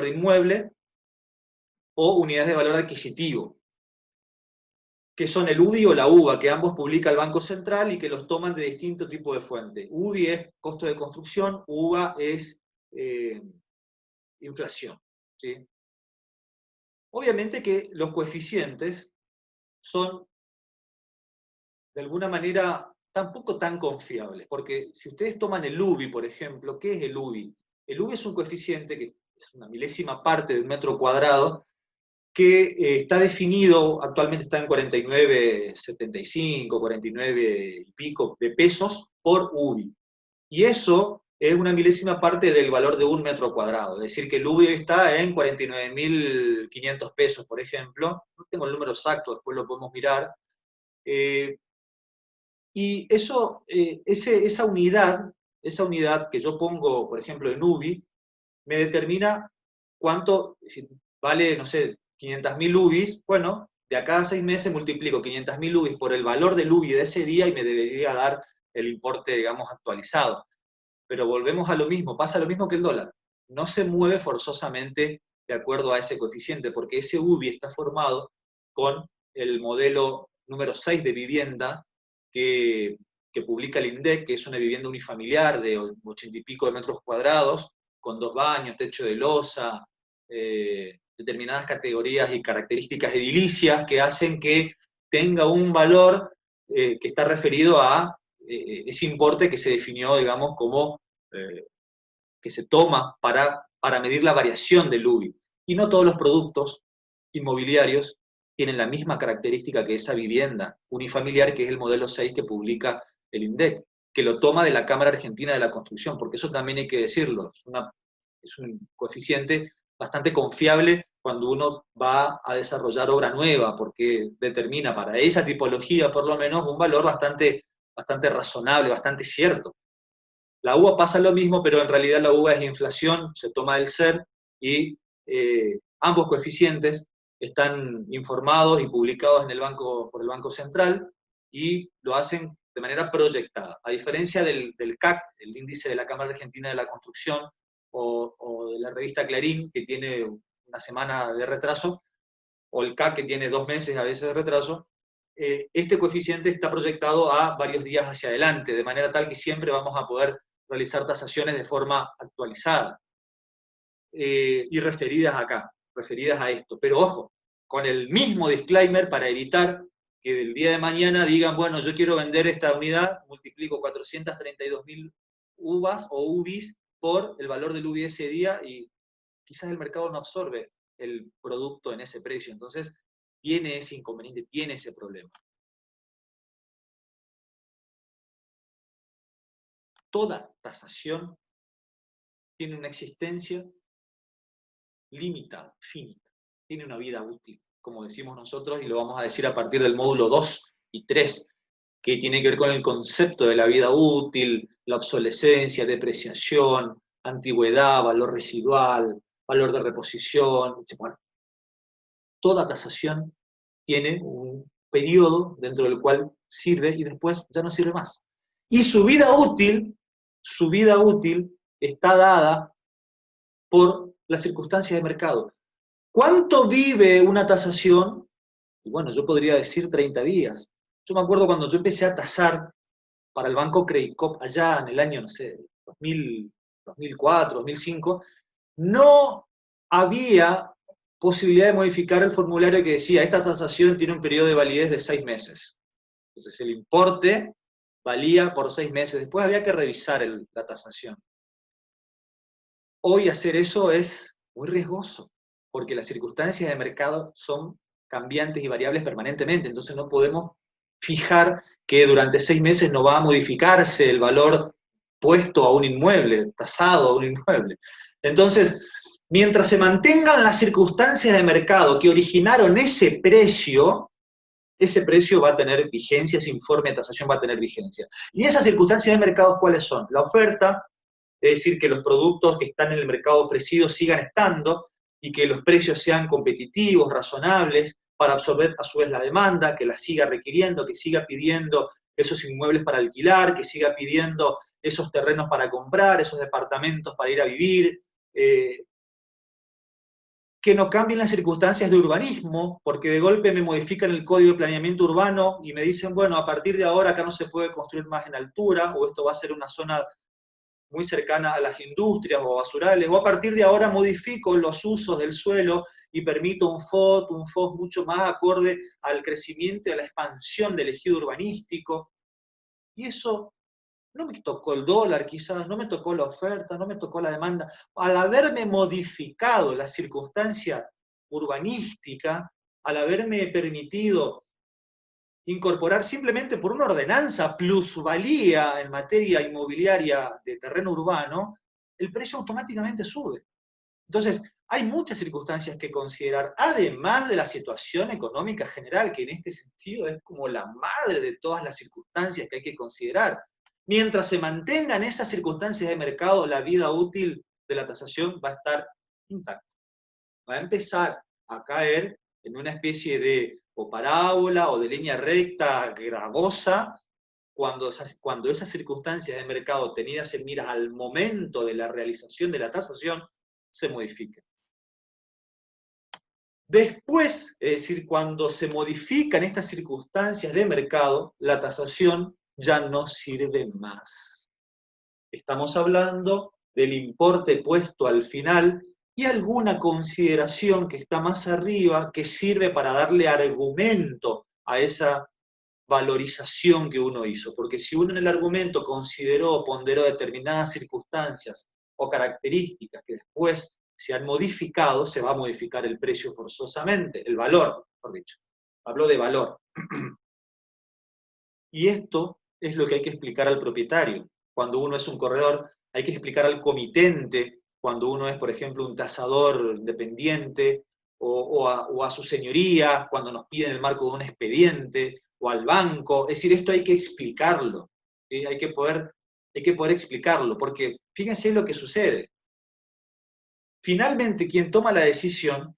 inmueble o unidades de valor adquisitivo, que son el UBI o la UVA, que ambos publica el Banco Central y que los toman de distinto tipo de fuente. UBI es costo de construcción, UVA es inflación. ¿Sí? Obviamente que los coeficientes son, de alguna manera, tampoco tan confiables, porque si ustedes toman el UBI, por ejemplo, ¿qué es el UBI? El UBI es un coeficiente que es una milésima parte de un metro cuadrado, que está definido, actualmente está en 49,75, 49 y pico de pesos por UBI. Y eso es una milésima parte del valor de un metro cuadrado. Es decir, que el UBI está en 49.500 pesos, por ejemplo. No tengo el número exacto, después lo podemos mirar. Y eso, esa unidad que yo pongo, por ejemplo, en UBI, me determina cuánto, si vale, no sé, 500.000 UBIs, bueno, de acá a 6 meses multiplico 500.000 UBIs por el valor del UBI de ese día y me debería dar el importe, digamos, actualizado. Pero volvemos a lo mismo, pasa lo mismo que el dólar. No se mueve forzosamente de acuerdo a ese coeficiente, porque ese UBI está formado con el modelo número 6 de vivienda que, publica el INDEC, que es una vivienda unifamiliar de 80 y pico de metros cuadrados, con 2 baños, techo de losa, determinadas categorías y características edilicias que hacen que tenga un valor que está referido a ese importe que se definió, digamos, como que se toma para medir la variación del UBI. Y no todos los productos inmobiliarios tienen la misma característica que esa vivienda unifamiliar, que es el modelo 6 que publica el INDEC, que lo toma de la Cámara Argentina de la Construcción, porque eso también hay que decirlo, es un coeficiente bastante confiable cuando uno va a desarrollar obra nueva, porque determina para esa tipología, por lo menos, un valor bastante razonable, bastante cierto. La uva pasa lo mismo, pero en realidad la uva es inflación, se toma del SER y ambos coeficientes están informados y publicados en por el Banco Central y lo hacen de manera proyectada. A diferencia del CAC, el índice de la Cámara Argentina de la Construcción, o de la revista Clarín, que tiene una semana de retraso, o el CAC, que tiene 2 meses a veces de retraso, este coeficiente está proyectado a varios días hacia adelante, de manera tal que siempre vamos a poder realizar tasaciones de forma actualizada y referidas a esto. Pero ojo, con el mismo disclaimer para evitar que del día de mañana digan, bueno, yo quiero vender esta unidad, multiplico 432.000 uvas o UBIs por el valor del UBI ese día y quizás el mercado no absorbe el producto en ese precio. Entonces, tiene ese inconveniente, tiene ese problema. Toda tasación tiene una existencia limitada, finita, tiene una vida útil, como decimos nosotros, y lo vamos a decir a partir del módulo 2 y 3, que tiene que ver con el concepto de la vida útil, la obsolescencia, depreciación, antigüedad, valor residual, valor de reposición, etc. Bueno, toda tasación tiene periodo dentro del cual sirve y después ya no sirve más. Y su vida útil está dada por las circunstancias de mercado. ¿Cuánto vive una tasación? Y bueno, yo podría decir 30 días. Yo me acuerdo cuando yo empecé a tasar para el Banco Credit Corp allá en el año, no sé, 2000, 2004, 2005, no había posibilidad de modificar el formulario que decía, esta tasación tiene un periodo de validez de 6 meses. Entonces el importe valía por 6 meses. Después había que revisar la tasación. Hoy hacer eso es muy riesgoso, porque las circunstancias de mercado son cambiantes y variables permanentemente, entonces no podemos fijar que durante 6 meses no va a modificarse el valor puesto a un inmueble, tasado a un inmueble. Entonces, mientras se mantengan las circunstancias de mercado que originaron ese precio va a tener vigencia, ese informe de tasación va a tener vigencia. Y esas circunstancias de mercado, ¿cuáles son? La oferta, es decir, que los productos que están en el mercado ofrecidos sigan estando y que los precios sean competitivos, razonables, para absorber a su vez la demanda, que la siga requiriendo, que siga pidiendo esos inmuebles para alquilar, que siga pidiendo esos terrenos para comprar, esos departamentos para ir a vivir, que no cambien las circunstancias de urbanismo, porque de golpe me modifican el código de planeamiento urbano y me dicen, bueno, a partir de ahora acá no se puede construir más en altura, o esto va a ser una zona muy cercana a las industrias o basurales, o a partir de ahora modifico los usos del suelo y permito un FOS mucho más acorde al crecimiento y a la expansión del ejido urbanístico. Y eso no me tocó el dólar quizás, no me tocó la oferta, no me tocó la demanda. Al haberme modificado la circunstancia urbanística, al haberme permitido incorporar simplemente por una ordenanza plusvalía en materia inmobiliaria de terreno urbano, el precio automáticamente sube. Entonces, hay muchas circunstancias que considerar, además de la situación económica general, que en este sentido es como la madre de todas las circunstancias que hay que considerar. Mientras se mantengan esas circunstancias de mercado, la vida útil de la tasación va a estar intacta. Va a empezar a caer en una especie de o parábola o de línea recta gravosa cuando esas circunstancias de mercado tenidas en miras al momento de la realización de la tasación se modifiquen. Después, es decir, cuando se modifican estas circunstancias de mercado, la tasación ya no sirve más. Estamos hablando del importe puesto al final y alguna consideración que está más arriba que sirve para darle argumento a esa valorización que uno hizo. Porque si uno en el argumento consideró o ponderó determinadas circunstancias o características que después se han modificado, se va a modificar el precio forzosamente, el valor, mejor dicho. Hablo de valor. Y esto es lo que hay que explicar al propietario. Cuando uno es un corredor, hay que explicar al comitente, cuando uno es, por ejemplo, un tasador dependiente, o a su señoría, cuando nos piden el marco de un expediente, o al banco. Es decir, esto hay que explicarlo. ¿Sí? Hay que poder explicarlo, porque fíjense lo que sucede. Finalmente, quien toma la decisión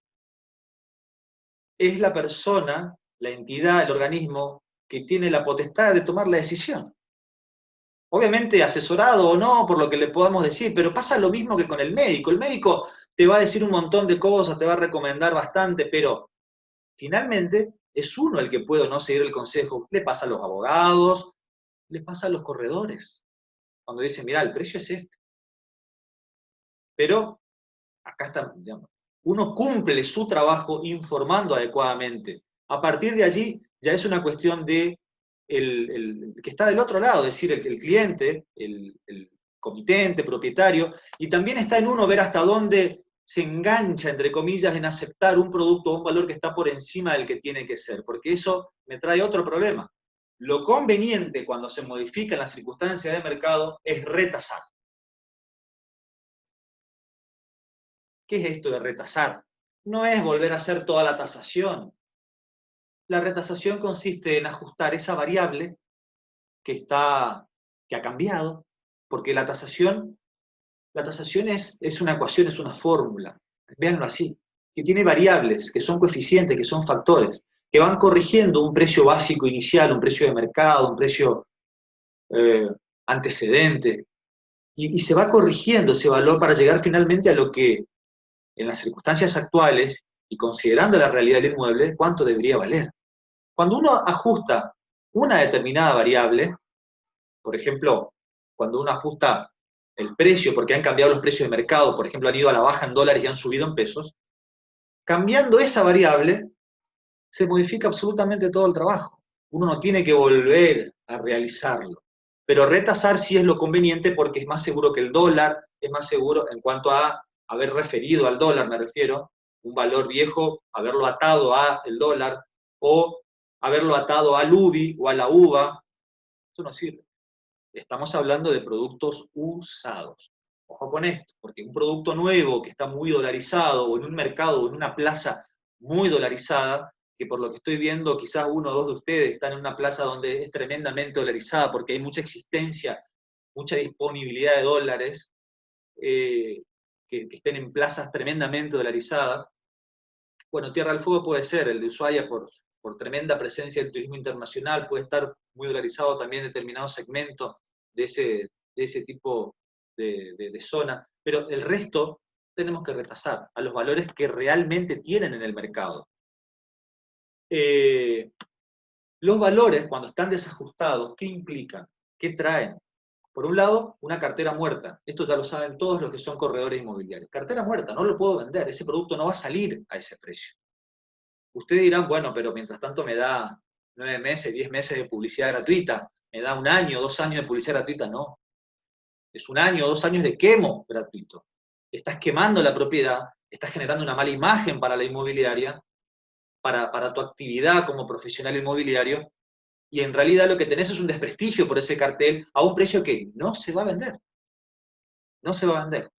es la persona, la entidad, el organismo, que tiene la potestad de tomar la decisión. Obviamente asesorado o no, por lo que le podamos decir, pero pasa lo mismo que con el médico. El médico te va a decir un montón de cosas, te va a recomendar bastante, pero finalmente es uno el que puede o no seguir el consejo. Le pasa a los abogados, le pasa a los corredores. Cuando dicen, mirá, el precio es este. Pero acá está, digamos, uno cumple su trabajo informando adecuadamente. A partir de allí ya es una cuestión de el que está del otro lado, es decir, el cliente, el comitente, propietario, y también está en uno ver hasta dónde se engancha, entre comillas, en aceptar un producto o un valor que está por encima del que tiene que ser, porque eso me trae otro problema. Lo conveniente cuando se modifican las circunstancias de mercado es retasar. ¿Qué es esto de retasar? No es volver a hacer toda la tasación. La retasación consiste en ajustar esa variable que ha cambiado, porque la tasación es una ecuación, es una fórmula, véanlo así, que tiene variables, que son coeficientes, que son factores, que van corrigiendo un precio básico inicial, un precio de mercado, un precio antecedente, y se va corrigiendo ese valor para llegar finalmente a lo que, en las circunstancias actuales, y considerando la realidad del inmueble, cuánto debería valer. Cuando uno ajusta una determinada variable, por ejemplo, cuando uno ajusta el precio, porque han cambiado los precios de mercado, por ejemplo, han ido a la baja en dólares y han subido en pesos, cambiando esa variable, se modifica absolutamente todo el trabajo. Uno no tiene que volver a realizarlo. Pero retasar sí es lo conveniente porque es más seguro que el dólar, es más seguro en cuanto a haber referido al dólar, me refiero, un valor viejo, haberlo atado al dólar o haberlo atado al UBI o a la UVA. Eso no sirve. Estamos hablando de productos usados. Ojo con esto, porque un producto nuevo que está muy dolarizado o en un mercado o en una plaza muy dolarizada, que por lo que estoy viendo quizás uno o dos de ustedes están en una plaza donde es tremendamente dolarizada porque hay mucha existencia, mucha disponibilidad de dólares, que estén en plazas tremendamente dolarizadas. Bueno, Tierra del Fuego puede ser, el de Ushuaia por tremenda presencia del turismo internacional, puede estar muy dolarizado también determinado segmento de ese tipo de zona, pero el resto tenemos que retasar a los valores que realmente tienen en el mercado. Los valores, cuando están desajustados, ¿qué implican? ¿Qué traen? Por un lado, una cartera muerta. Esto ya lo saben todos los que son corredores inmobiliarios. Cartera muerta, no lo puedo vender, ese producto no va a salir a ese precio. Ustedes dirán, bueno, pero mientras tanto me da 9 meses, 10 meses de publicidad gratuita, me da 1 año, 2 años de publicidad gratuita. No, es 1 año, 2 años de quemo gratuito. Estás quemando la propiedad, estás generando una mala imagen para la inmobiliaria, para tu actividad como profesional inmobiliario, y en realidad lo que tenés es un desprestigio por ese cartel a un precio que no se va a vender. No se va a vender.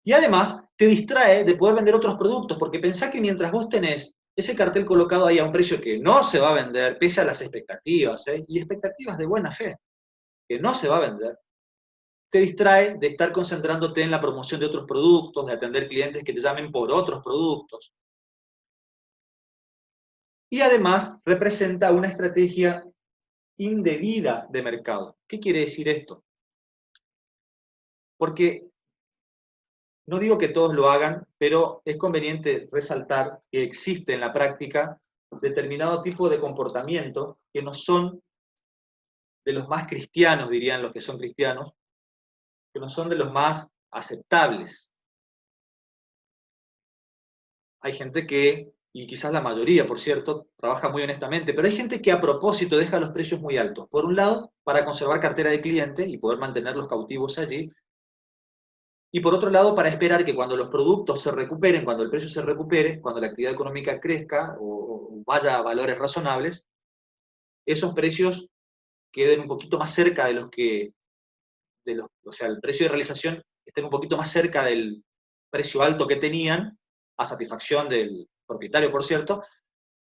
Y además te distrae de poder vender otros productos, porque pensá que mientras vos tenés ese cartel colocado ahí a un precio que no se va a vender, pese a las expectativas, y expectativas de buena fe, que no se va a vender, te distrae de estar concentrándote en la promoción de otros productos, de atender clientes que te llamen por otros productos. Y además representa una estrategia indebida de mercado. ¿Qué quiere decir esto? Porque no digo que todos lo hagan, pero es conveniente resaltar que existe en la práctica determinado tipo de comportamiento que no son de los más cristianos, dirían los que son cristianos, que no son de los más aceptables. Hay gente que, y quizás la mayoría, por cierto, trabaja muy honestamente, pero hay gente que a propósito deja los precios muy altos. Por un lado, para conservar cartera de cliente y poder mantenerlos cautivos allí, y por otro lado, para esperar que cuando los productos se recuperen, cuando el precio se recupere, cuando la actividad económica crezca o vaya a valores razonables, esos precios queden un poquito más cerca de los que, o sea, el precio de realización estén un poquito más cerca del precio alto que tenían, a satisfacción del propietario, por cierto,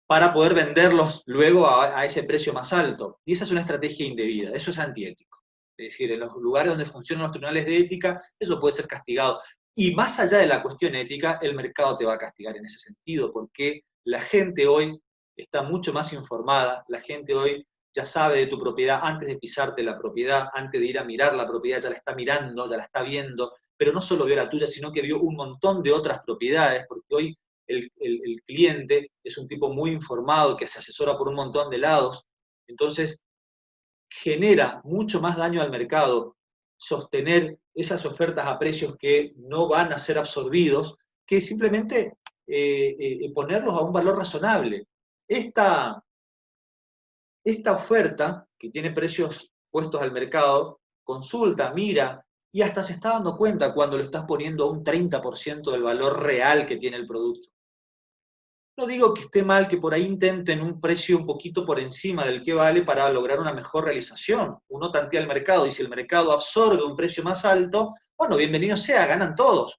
para poder venderlos luego a ese precio más alto. Y esa es una estrategia indebida, eso es antiético. Es decir, en los lugares donde funcionan los tribunales de ética, eso puede ser castigado. Y más allá de la cuestión ética, el mercado te va a castigar en ese sentido, porque la gente hoy está mucho más informada, la gente hoy ya sabe de tu propiedad antes de pisarte la propiedad, antes de ir a mirar la propiedad, ya la está mirando, ya la está viendo, pero no solo vio la tuya, sino que vio un montón de otras propiedades, porque hoy el cliente es un tipo muy informado, que se asesora por un montón de lados, entonces genera mucho más daño al mercado sostener esas ofertas a precios que no van a ser absorbidos que simplemente ponerlos a un valor razonable. Esta oferta, que tiene precios puestos al mercado, consulta, mira, y hasta se está dando cuenta cuando lo estás poniendo a un 30% del valor real que tiene el producto. No digo que esté mal que por ahí intenten un precio un poquito por encima del que vale para lograr una mejor realización. Uno tantea el mercado y si el mercado absorbe un precio más alto, bueno, bienvenido sea, ganan todos.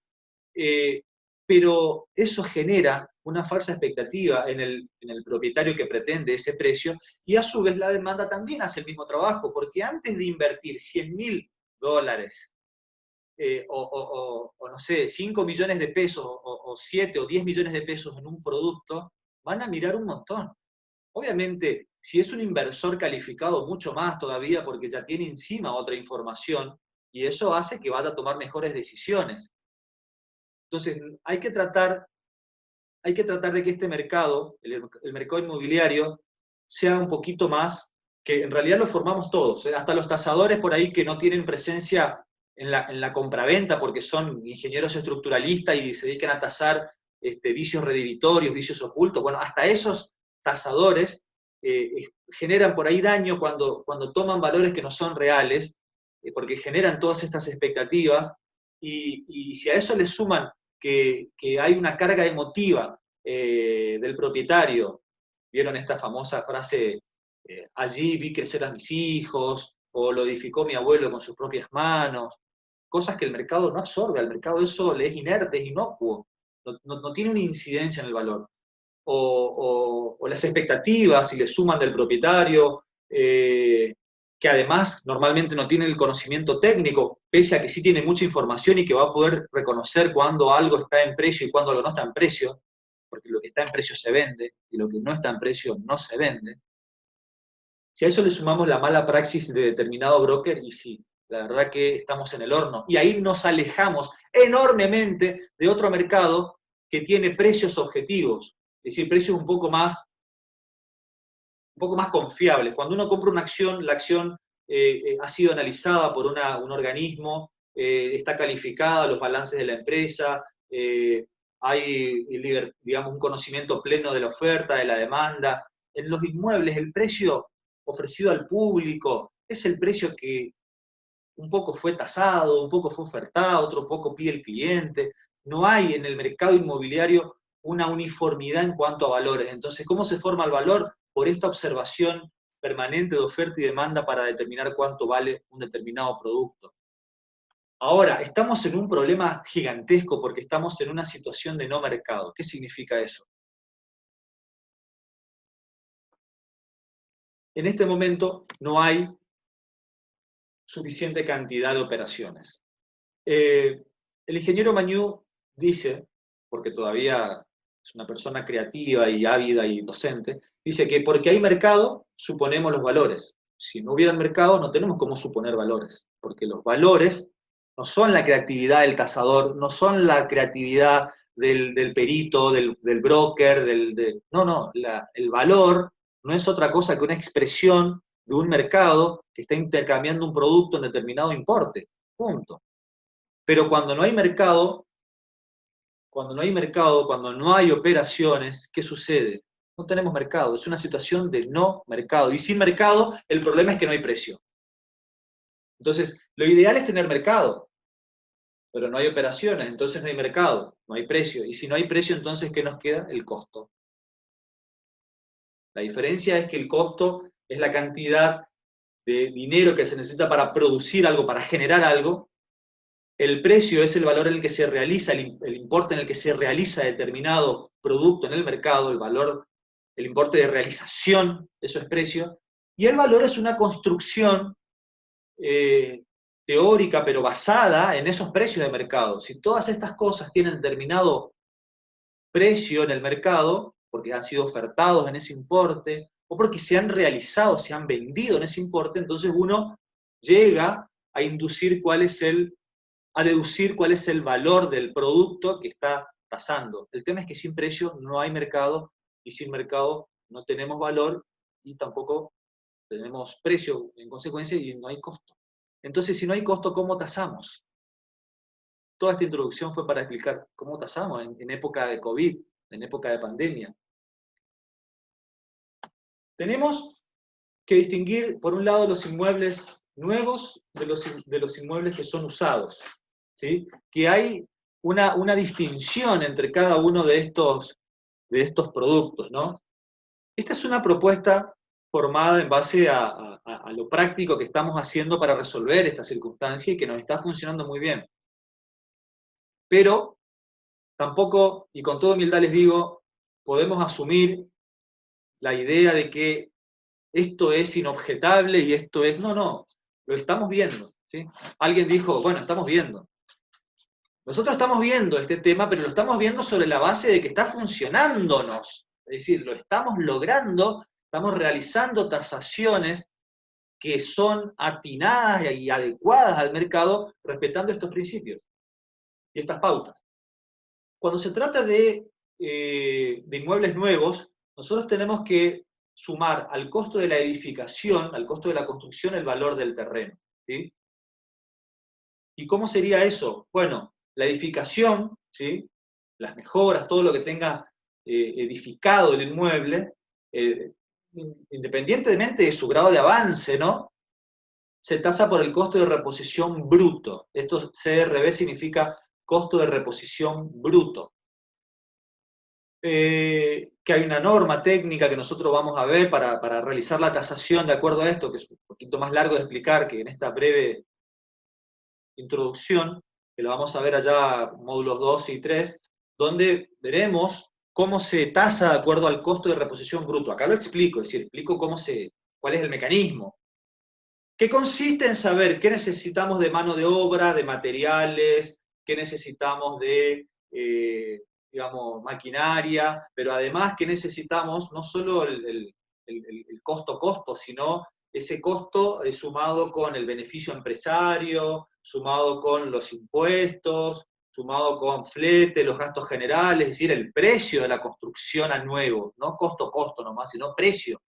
Pero eso genera una falsa expectativa en el propietario que pretende ese precio y a su vez la demanda también hace el mismo trabajo, porque antes de invertir $100.000 o no sé, 5 millones de pesos o 7 o 10 millones de pesos en un producto, van a mirar un montón. Obviamente, si es un inversor calificado, mucho más todavía, porque ya tiene encima otra información, y eso hace que vaya a tomar mejores decisiones. Entonces, hay que tratar de que este mercado, el mercado inmobiliario, sea un poquito más, que en realidad lo formamos todos, hasta los tasadores por ahí que no tienen presencia en la compraventa porque son ingenieros estructuralistas y se dedican a tasar vicios redditorios, vicios ocultos, bueno, hasta esos tasadores generan por ahí daño cuando toman valores que no son reales, porque generan todas estas expectativas, y si a eso le suman que hay una carga emotiva del propietario. ¿Vieron esta famosa frase, allí vi crecer a mis hijos, o lo edificó mi abuelo con sus propias manos? Cosas que el mercado no absorbe, al mercado eso le es inerte, es inocuo, no tiene una incidencia en el valor. O las expectativas, si le suman del propietario, que además normalmente no tiene el conocimiento técnico, pese a que sí tiene mucha información y que va a poder reconocer cuando algo está en precio y cuando algo no está en precio, porque lo que está en precio se vende y lo que no está en precio no se vende. Si a eso le sumamos la mala praxis de determinado broker, y sí, la verdad que estamos en el horno. Y ahí nos alejamos enormemente de otro mercado que tiene precios objetivos, es decir, precios un poco más confiables. Cuando uno compra una acción, la acción ha sido analizada por un organismo, está calificada, los balances de la empresa, hay, digamos, un conocimiento pleno de la oferta, de la demanda. En los inmuebles, el precio ofrecido al público es el precio que un poco fue tasado, un poco fue ofertado, otro poco pide el cliente. No hay en el mercado inmobiliario una uniformidad en cuanto a valores. Entonces, ¿cómo se forma el valor? Por esta observación permanente de oferta y demanda para determinar cuánto vale un determinado producto. Ahora, estamos en un problema gigantesco porque estamos en una situación de no mercado. ¿Qué significa eso? En este momento no hay suficiente cantidad de operaciones. El ingeniero Mañú dice, porque todavía es una persona creativa y ávida y docente, dice que porque hay mercado, suponemos los valores. Si no hubiera mercado, no tenemos cómo suponer valores, porque los valores no son la creatividad del tasador, no son la creatividad del perito, del broker, no, el valor no es otra cosa que una expresión de un mercado que está intercambiando un producto en determinado importe. Punto. Pero cuando no hay mercado, cuando no hay operaciones, ¿qué sucede? No tenemos mercado, es una situación de no mercado. Y sin mercado, el problema es que no hay precio. Entonces, lo ideal es tener mercado, pero no hay operaciones, entonces no hay mercado, no hay precio. Y si no hay precio, entonces, ¿qué nos queda? El costo. La diferencia es que el costo es la cantidad de dinero que se necesita para producir algo, para generar algo. El precio es el valor en el que se realiza, el importe en el que se realiza determinado producto en el mercado, el valor, el importe de realización, eso es precio. Y el valor es una construcción teórica, pero basada en esos precios de mercado. Si todas estas cosas tienen determinado precio en el mercado, porque han sido ofertados en ese importe, o porque se han realizado, se han vendido en ese importe, entonces uno llega a deducir cuál es el valor del producto que está tasando. El tema es que sin precio no hay mercado, y sin mercado no tenemos valor y tampoco tenemos precio en consecuencia y no hay costo. Entonces, si no hay costo, ¿cómo tasamos? Toda esta introducción fue para explicar cómo tasamos en época de COVID, en época de pandemia. Tenemos que distinguir, por un lado, los inmuebles nuevos de los inmuebles que son usados, ¿sí? Que hay una distinción entre cada uno de estos productos, ¿no? Esta es una propuesta formada en base a lo práctico que estamos haciendo para resolver esta circunstancia y que nos está funcionando muy bien. Pero tampoco, y con toda humildad les digo, podemos asumir la idea de que esto es inobjetable y esto es... No, lo estamos viendo, ¿sí? Alguien dijo, bueno, estamos viendo. Nosotros estamos viendo este tema, pero lo estamos viendo sobre la base de que está funcionándonos. Es decir, lo estamos logrando, Estamos realizando tasaciones que son atinadas y adecuadas al mercado, respetando estos principios y estas pautas. Cuando se trata de inmuebles nuevos, nosotros tenemos que sumar al costo de la edificación, al costo de la construcción, el valor del terreno, ¿sí? ¿Y cómo sería eso? Bueno, la edificación, ¿sí? Las mejoras, todo lo que tenga edificado el inmueble, independientemente de su grado de avance, ¿no? Se tasa por el costo de reposición bruto. Esto CRB significa costo de reposición bruto. Que hay una norma técnica que nosotros vamos a ver para realizar la tasación de acuerdo a esto, que es un poquito más largo de explicar que en esta breve introducción, que lo vamos a ver allá, módulos 2 y 3, donde veremos cómo se tasa de acuerdo al costo de reposición bruto. Acá lo explico, es decir, explico cuál es el mecanismo. Que consiste en saber qué necesitamos de mano de obra, de materiales, qué necesitamos de, digamos, maquinaria, pero además qué necesitamos, no solo el costo, sino ese costo sumado con el beneficio empresario, sumado con los impuestos, sumado con flete, los gastos generales, es decir, el precio de la construcción a nuevo, no costo nomás, sino precio.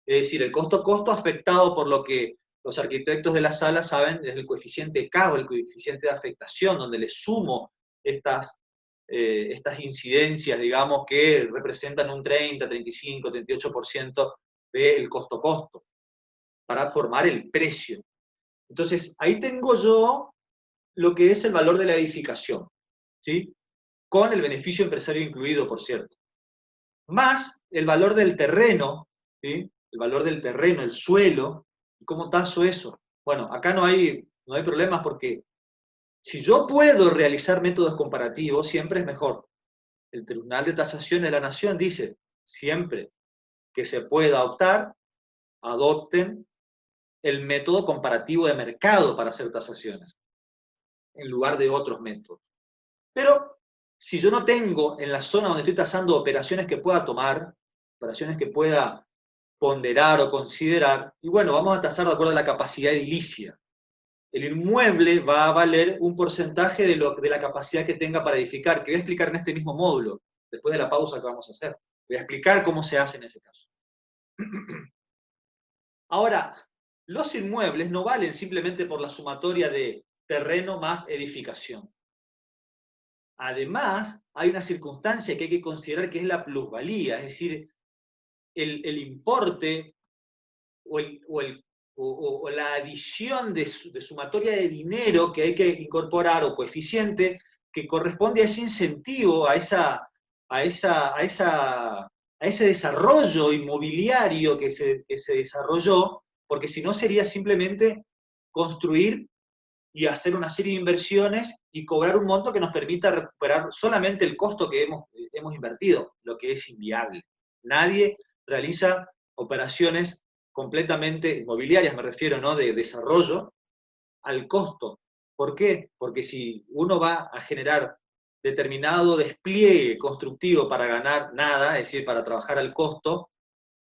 Es decir, el costo afectado por lo que los arquitectos de la sala saben es el coeficiente K o el coeficiente de afectación, donde le sumo estas incidencias, digamos, que representan un 30, 35, 38% del costo, para formar el precio. Entonces, ahí tengo yo lo que es el valor de la edificación, ¿sí? Con el beneficio empresario incluido, por cierto. Más el valor del terreno, ¿sí? El valor del terreno, el suelo. ¿Y cómo taso eso? Bueno, acá no hay problemas porque si yo puedo realizar métodos comparativos, siempre es mejor. El Tribunal de Tasación de la Nación dice, siempre que se pueda optar, adopten el método comparativo de mercado para hacer tasaciones, en lugar de otros métodos. Pero si yo no tengo en la zona donde estoy tasando operaciones que pueda tomar, operaciones que pueda ponderar o considerar, y bueno, vamos a tasar de acuerdo a la capacidad edilicia. El inmueble va a valer un porcentaje de la capacidad que tenga para edificar, que voy a explicar en este mismo módulo, después de la pausa que vamos a hacer. Voy a explicar cómo se hace en ese caso. Ahora, los inmuebles no valen simplemente por la sumatoria de terreno más edificación. Además, hay una circunstancia que hay que considerar que es la plusvalía, es decir, el importe o la adición de sumatoria de dinero que hay que incorporar o coeficiente que corresponde a ese incentivo, a ese desarrollo inmobiliario que se desarrolló, porque si no sería simplemente construir y hacer una serie de inversiones y cobrar un monto que nos permita recuperar solamente el costo que hemos invertido, lo que es inviable. Nadie realiza operaciones completamente inmobiliarias, me refiero, ¿no?, de desarrollo, al costo. ¿Por qué? Porque si uno va a generar determinado despliegue constructivo para ganar nada, es decir, para trabajar al costo,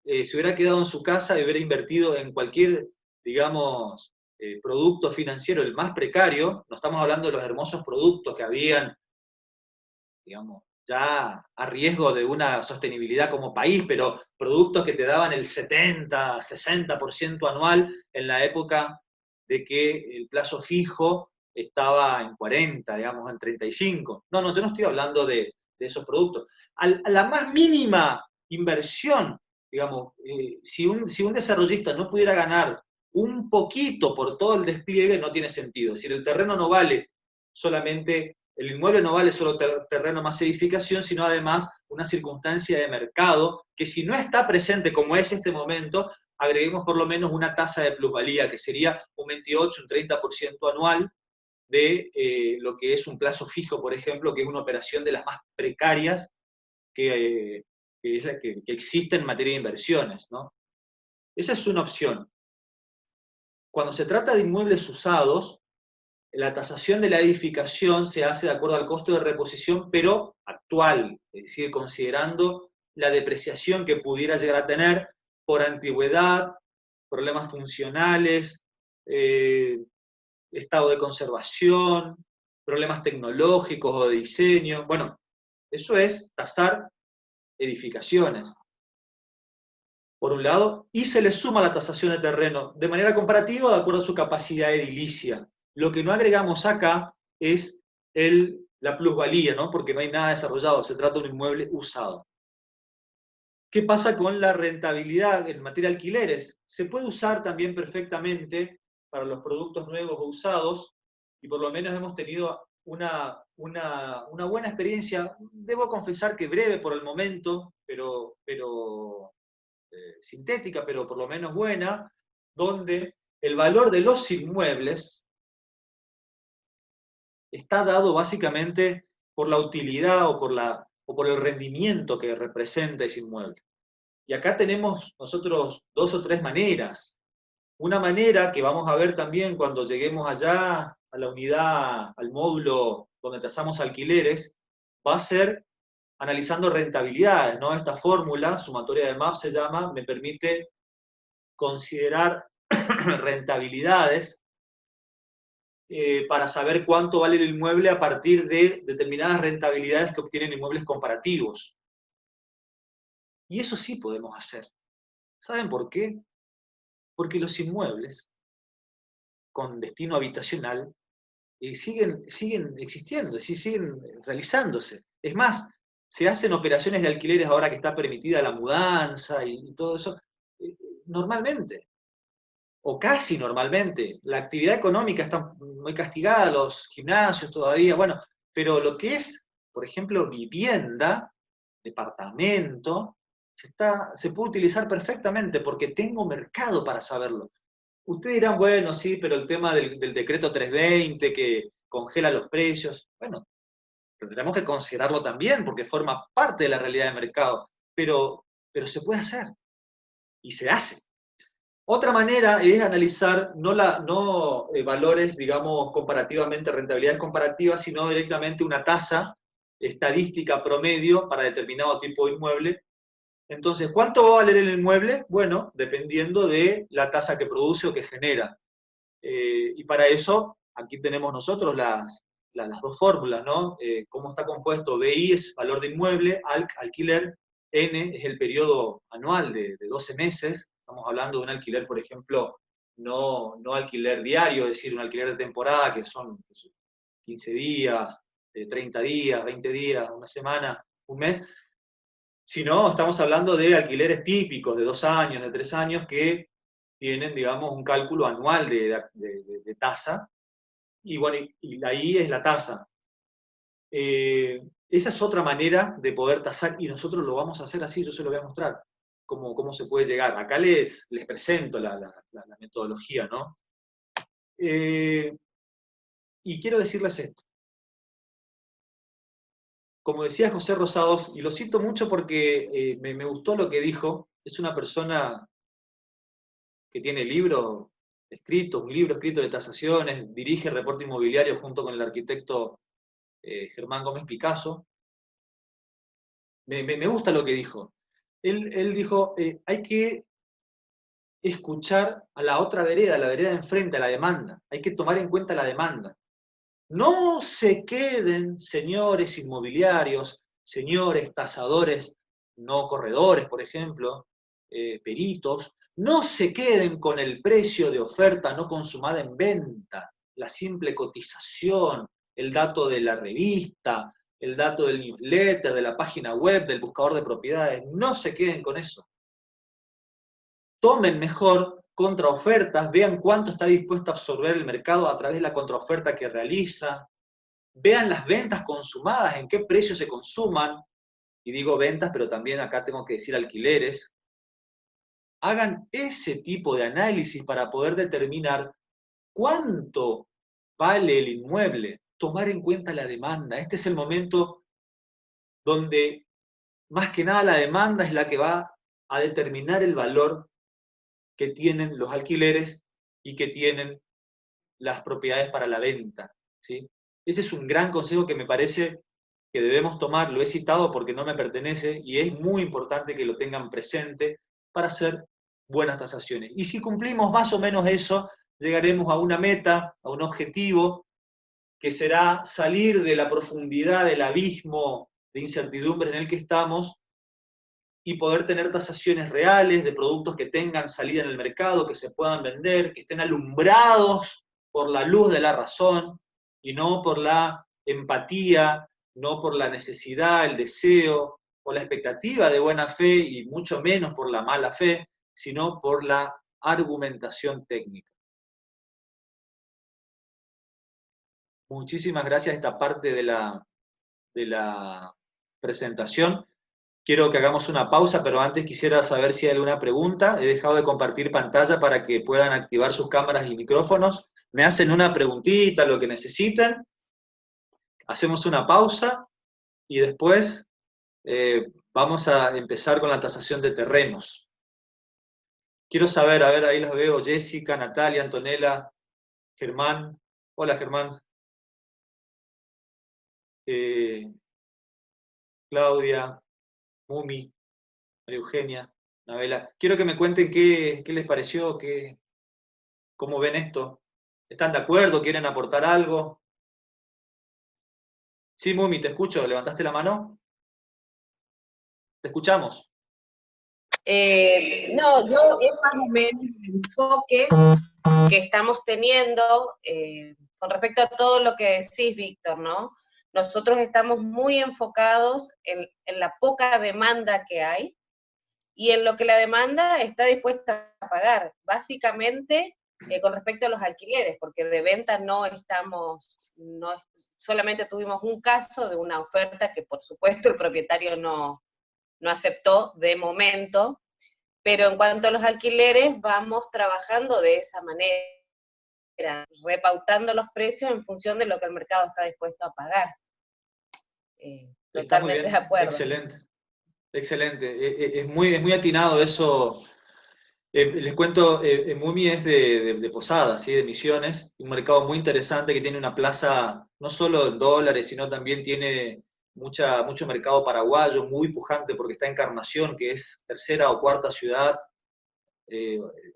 se hubiera quedado en su casa y hubiera invertido en cualquier, digamos, producto financiero, el más precario. No estamos hablando de los hermosos productos que habían, digamos, ya a riesgo de una sostenibilidad como país, pero productos que te daban el 70, 60% anual en la época de que el plazo fijo estaba en 40, digamos, en 35. No, yo no estoy hablando de esos productos. A la más mínima inversión, digamos, si un desarrollista no pudiera ganar un poquito por todo el despliegue, no tiene sentido. Es decir, el terreno no vale solamente, el inmueble no vale solo terreno más edificación, sino además una circunstancia de mercado que si no está presente como es este momento, agreguemos por lo menos una tasa de plusvalía, que sería un 28, un 30% anual de lo que es un plazo fijo, por ejemplo, que es una operación de las más precarias que existe en materia de inversiones, ¿no? Esa es una opción. Cuando se trata de inmuebles usados, la tasación de la edificación se hace de acuerdo al costo de reposición, pero actual, es decir, considerando la depreciación que pudiera llegar a tener por antigüedad, problemas funcionales, estado de conservación, problemas tecnológicos o de diseño. Bueno, eso es tasar edificaciones, por un lado, y se le suma la tasación de terreno de manera comparativa de acuerdo a su capacidad edilicia. Lo que no agregamos acá es la plusvalía, ¿no? Porque no hay nada desarrollado, se trata de un inmueble usado. ¿Qué pasa con la rentabilidad en materia de alquileres? Se puede usar también perfectamente para los productos nuevos o usados, y por lo menos hemos tenido una buena experiencia, debo confesar que breve por el momento, pero sintética, pero por lo menos buena, donde el valor de los inmuebles está dado básicamente por la utilidad o por el rendimiento que representa ese inmueble. Y acá tenemos nosotros 2 o 3 maneras. Una manera que vamos a ver también cuando lleguemos allá a la unidad, al módulo donde tasamos alquileres, va a ser analizando rentabilidades, ¿no? Esta fórmula, sumatoria de MAP se llama, me permite considerar rentabilidades para saber cuánto vale el inmueble a partir de determinadas rentabilidades que obtienen inmuebles comparativos. Y eso sí podemos hacer. ¿Saben por qué? Porque los inmuebles con destino habitacional siguen existiendo, siguen realizándose. Es más, se hacen operaciones de alquileres ahora que está permitida la mudanza y todo eso, normalmente, o casi normalmente. La actividad económica está muy castigada, los gimnasios todavía, bueno, pero lo que es, por ejemplo, vivienda, departamento, se puede utilizar perfectamente porque tengo mercado para saberlo. Ustedes dirán, bueno, sí, pero el tema del decreto 320 que congela los precios, bueno, tendremos que considerarlo también porque forma parte de la realidad del mercado, pero se puede hacer y se hace. Otra manera es analizar no valores, digamos, comparativamente, rentabilidades comparativas, sino directamente una tasa estadística promedio para determinado tipo de inmueble. Entonces, ¿cuánto va a valer el inmueble? Bueno, dependiendo de la tasa que produce o que genera. Y para eso, aquí tenemos nosotros las 2 fórmulas, ¿no? Cómo está compuesto. BI es valor de inmueble, alquiler, N es el periodo anual de 12 meses. Estamos hablando de un alquiler, por ejemplo, no alquiler diario, es decir, un alquiler de temporada, que son 15 días, 30 días, 20 días, una semana, un mes, sino estamos hablando de alquileres típicos de 2 años, de 3 años, que tienen, digamos, un cálculo anual de tasa, y bueno, y ahí es la tasa. Esa es otra manera de poder tasar, y nosotros lo vamos a hacer así, yo se lo voy a mostrar, cómo se puede llegar. Acá les presento la metodología, ¿no? Y quiero decirles esto. Como decía José Rosados, y lo cito mucho porque me gustó lo que dijo, es una persona que tiene un libro escrito de tasaciones, dirige el reporte inmobiliario junto con el arquitecto Germán Gómez Picasso. Me gusta lo que dijo. Él dijo, hay que escuchar a la otra vereda, a la vereda de enfrente, a la demanda. Hay que tomar en cuenta la demanda. No se queden, señores inmobiliarios, señores tasadores, no corredores, por ejemplo, peritos, no se queden con el precio de oferta no consumada en venta, la simple cotización, el dato de la revista, el dato del newsletter, de la página web, del buscador de propiedades. No se queden con eso. Tomen mejor contraofertas, vean cuánto está dispuesto a absorber el mercado a través de la contraoferta que realiza, vean las ventas consumadas, en qué precio se consuman, y digo ventas, pero también acá tengo que decir alquileres. Hagan ese tipo de análisis para poder determinar cuánto vale el inmueble, tomar en cuenta la demanda. Este es el momento donde más que nada la demanda es la que va a determinar el valor que tienen los alquileres y que tienen las propiedades para la venta, ¿sí? Ese es un gran consejo que me parece que debemos tomar, lo he citado porque no me pertenece y es muy importante que lo tengan presente para hacer buenas tasaciones. Y si cumplimos más o menos eso, llegaremos a una meta, a un objetivo, que será salir de la profundidad del abismo de incertidumbre en el que estamos y poder tener tasaciones reales de productos que tengan salida en el mercado, que se puedan vender, que estén alumbrados por la luz de la razón y no por la empatía, no por la necesidad, el deseo o la expectativa de buena fe y mucho menos por la mala fe, sino por la argumentación técnica. Muchísimas gracias a esta parte de la presentación. Quiero que hagamos una pausa, pero antes quisiera saber si hay alguna pregunta. He dejado de compartir pantalla para que puedan activar sus cámaras y micrófonos. Me hacen una preguntita, lo que necesiten. Hacemos una pausa y después vamos a empezar con la tasación de terrenos. Quiero saber, a ver, ahí los veo, Jessica, Natalia, Antonella, Germán. Hola, Germán. Claudia, Mumi, María Eugenia, Nabela. Quiero que me cuenten qué les pareció, cómo ven esto. ¿Están de acuerdo? ¿Quieren aportar algo? Sí, Mumi, te escucho. ¿Levantaste la mano? Te escuchamos.
No, yo es más o menos el enfoque que estamos teniendo con respecto a todo lo que decís, Víctor, ¿no? Nosotros estamos muy enfocados en la poca demanda que hay y en lo que la demanda está dispuesta a pagar. Básicamente, con respecto a los alquileres, porque de venta no estamos, solamente tuvimos un caso de una oferta que por supuesto el propietario no aceptó de momento, pero en cuanto a los alquileres vamos trabajando de esa manera, repautando los precios en función de lo que el mercado está dispuesto a pagar. Totalmente de acuerdo.
Excelente, excelente. Es muy atinado eso. Les cuento, Mumi es de Posadas, ¿sí? De Misiones, un mercado muy interesante que tiene una plaza no solo en dólares, sino también tiene mucho mercado paraguayo, muy pujante porque está Encarnación, que es tercera o cuarta ciudad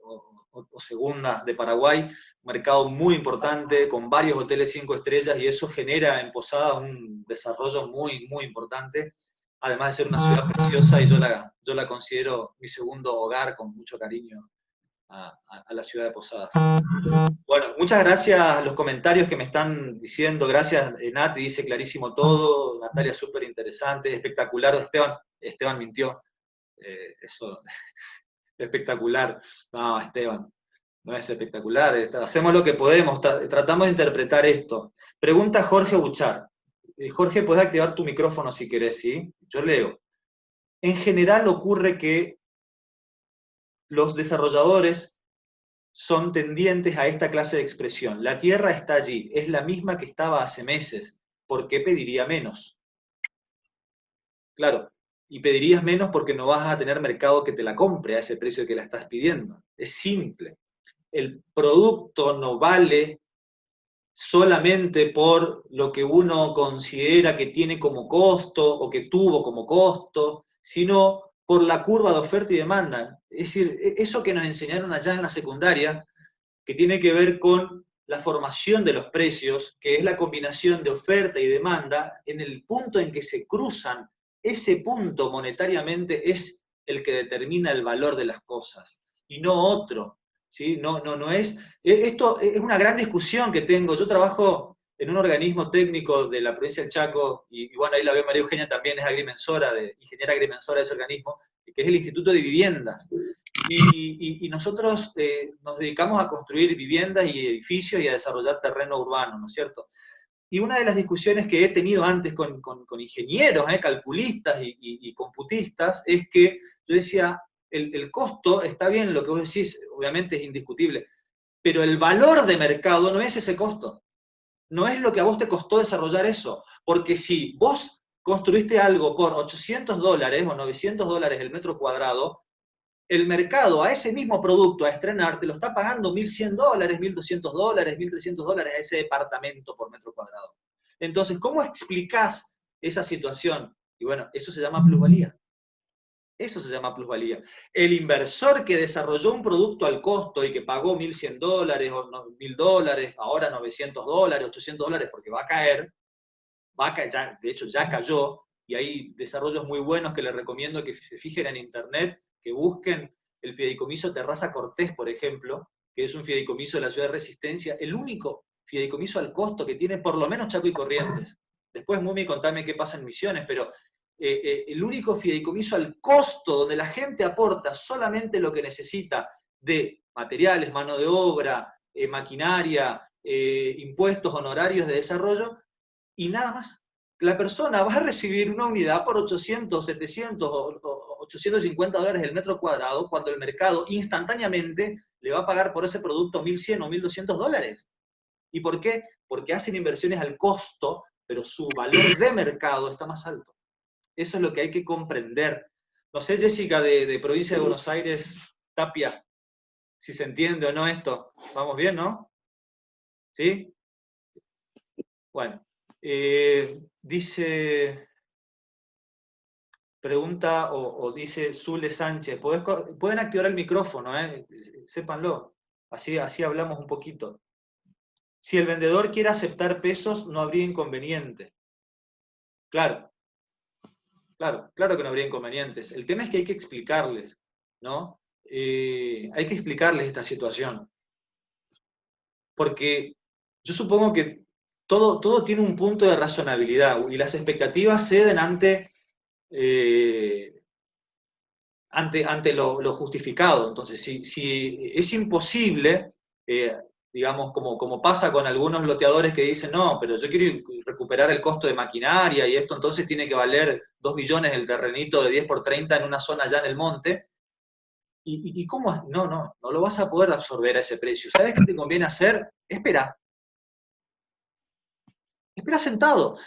o segunda de Paraguay, un mercado muy importante con varios hoteles 5 estrellas y eso genera en Posadas un desarrollo muy importante. Además de ser una ciudad preciosa y yo la considero mi segundo hogar con mucho cariño a la ciudad de Posadas. Bueno, muchas gracias a los comentarios que me están diciendo. Gracias, Nati, dice clarísimo todo. Natalia, súper interesante, espectacular. Esteban mintió. Eso, espectacular. No, Esteban, no es espectacular. Hacemos lo que podemos, tratamos de interpretar esto. Pregunta Jorge Buchar. Jorge, puedes activar tu micrófono si querés, ¿sí? Yo leo. En general ocurre que los desarrolladores son tendientes a esta clase de expresión. La tierra está allí, es la misma que estaba hace meses. ¿Por qué pediría menos? Claro, y pedirías menos porque no vas a tener mercado que te la compre a ese precio que la estás pidiendo. Es simple. El producto no vale solamente por lo que uno considera que tiene como costo o que tuvo como costo, sino por la curva de oferta y demanda. Es decir, eso que nos enseñaron allá en la secundaria, que tiene que ver con la formación de los precios, que es la combinación de oferta y demanda, en el punto en que se cruzan, ese punto monetariamente es el que determina el valor de las cosas, y no otro. ¿Sí? No es. Esto es una gran discusión que tengo. Yo trabajo en un organismo técnico de la provincia del Chaco, y bueno, ahí la veo María Eugenia, también es agrimensora, ingeniera agrimensora de ese organismo, que es el Instituto de Viviendas. Y nosotros nos dedicamos a construir viviendas y edificios y a desarrollar terreno urbano, ¿no es cierto? Y una de las discusiones que he tenido antes con ingenieros, calculistas y computistas, es que yo decía, el costo está bien, lo que vos decís, obviamente es indiscutible, pero el valor de mercado no es ese costo. No es lo que a vos te costó desarrollar eso. Porque si vos construiste algo por $800 o $900 el metro cuadrado, el mercado a ese mismo producto a estrenar te lo está pagando $1.100, $1.200, $1.300 a ese departamento por metro cuadrado. Entonces, ¿cómo explicás esa situación? Y bueno, eso se llama plusvalía. Eso se llama plusvalía. El inversor que desarrolló un producto al costo y que pagó $1.100 o $1.000, ahora $900, $800, porque va a caer, ya, de hecho ya cayó, y hay desarrollos muy buenos que les recomiendo que se fijen en internet, que busquen el fideicomiso Terraza Cortés, por ejemplo, que es un fideicomiso de la ciudad de Resistencia, el único fideicomiso al costo que tiene por lo menos Chaco y Corrientes. Después, Mumi, contame qué pasa en Misiones, pero el único fideicomiso al costo, donde la gente aporta solamente lo que necesita de materiales, mano de obra, maquinaria, impuestos, honorarios de desarrollo, y nada más. La persona va a recibir una unidad por 800, 700 o $850 el metro cuadrado, cuando el mercado instantáneamente le va a pagar por ese producto 1.100 o $1.200. ¿Y por qué? Porque hacen inversiones al costo, pero su valor de mercado está más alto. Eso es lo que hay que comprender. No sé, Jessica, de Provincia de Buenos Aires, Tapia, si se entiende o no esto. ¿Vamos bien, no? ¿Sí? Bueno. Dice, pregunta o dice Zule Sánchez, pueden activar el micrófono, sépanlo, así hablamos un poquito. Si el vendedor quiere aceptar pesos, no habría inconveniente. Claro que no habría inconvenientes. El tema es que hay que explicarles, ¿no? Hay que explicarles esta situación. Porque yo supongo que todo tiene un punto de razonabilidad y las expectativas ceden ante lo justificado. Entonces, si es imposible, digamos, como pasa con algunos loteadores que dicen, no, pero yo quiero recuperar el costo de maquinaria y esto entonces tiene que valer 2 millones el terrenito de 10 por 30 en una zona allá en el monte. ¿Y cómo? No lo vas a poder absorber a ese precio. ¿Sabes qué te conviene hacer? Espera sentado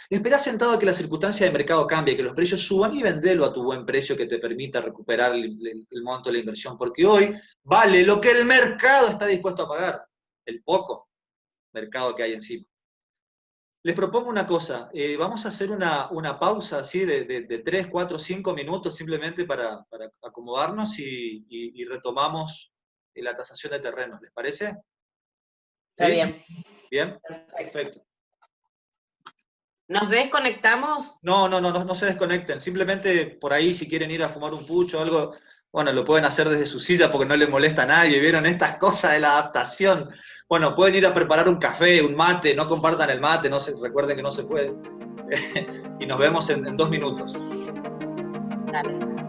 a que la circunstancia de mercado cambie, que los precios suban y vendelo a tu buen precio que te permita recuperar el monto de la inversión, porque hoy vale lo que el mercado está dispuesto a pagar, el poco mercado que hay encima. Les propongo una cosa, vamos a hacer una pausa así de 3, 4, 5 minutos simplemente para acomodarnos y retomamos la tasación de terrenos, ¿les parece?
Está bien.
¿Bien? Perfecto.
¿Nos desconectamos?
No se desconecten. Simplemente por ahí, si quieren ir a fumar un pucho o algo, bueno, lo pueden hacer desde su silla porque no les molesta a nadie. ¿Vieron estas cosas de la adaptación? Bueno, pueden ir a preparar un café, un mate, no compartan el mate, recuerden que no se puede. Y nos vemos en 2 minutos.
Dale.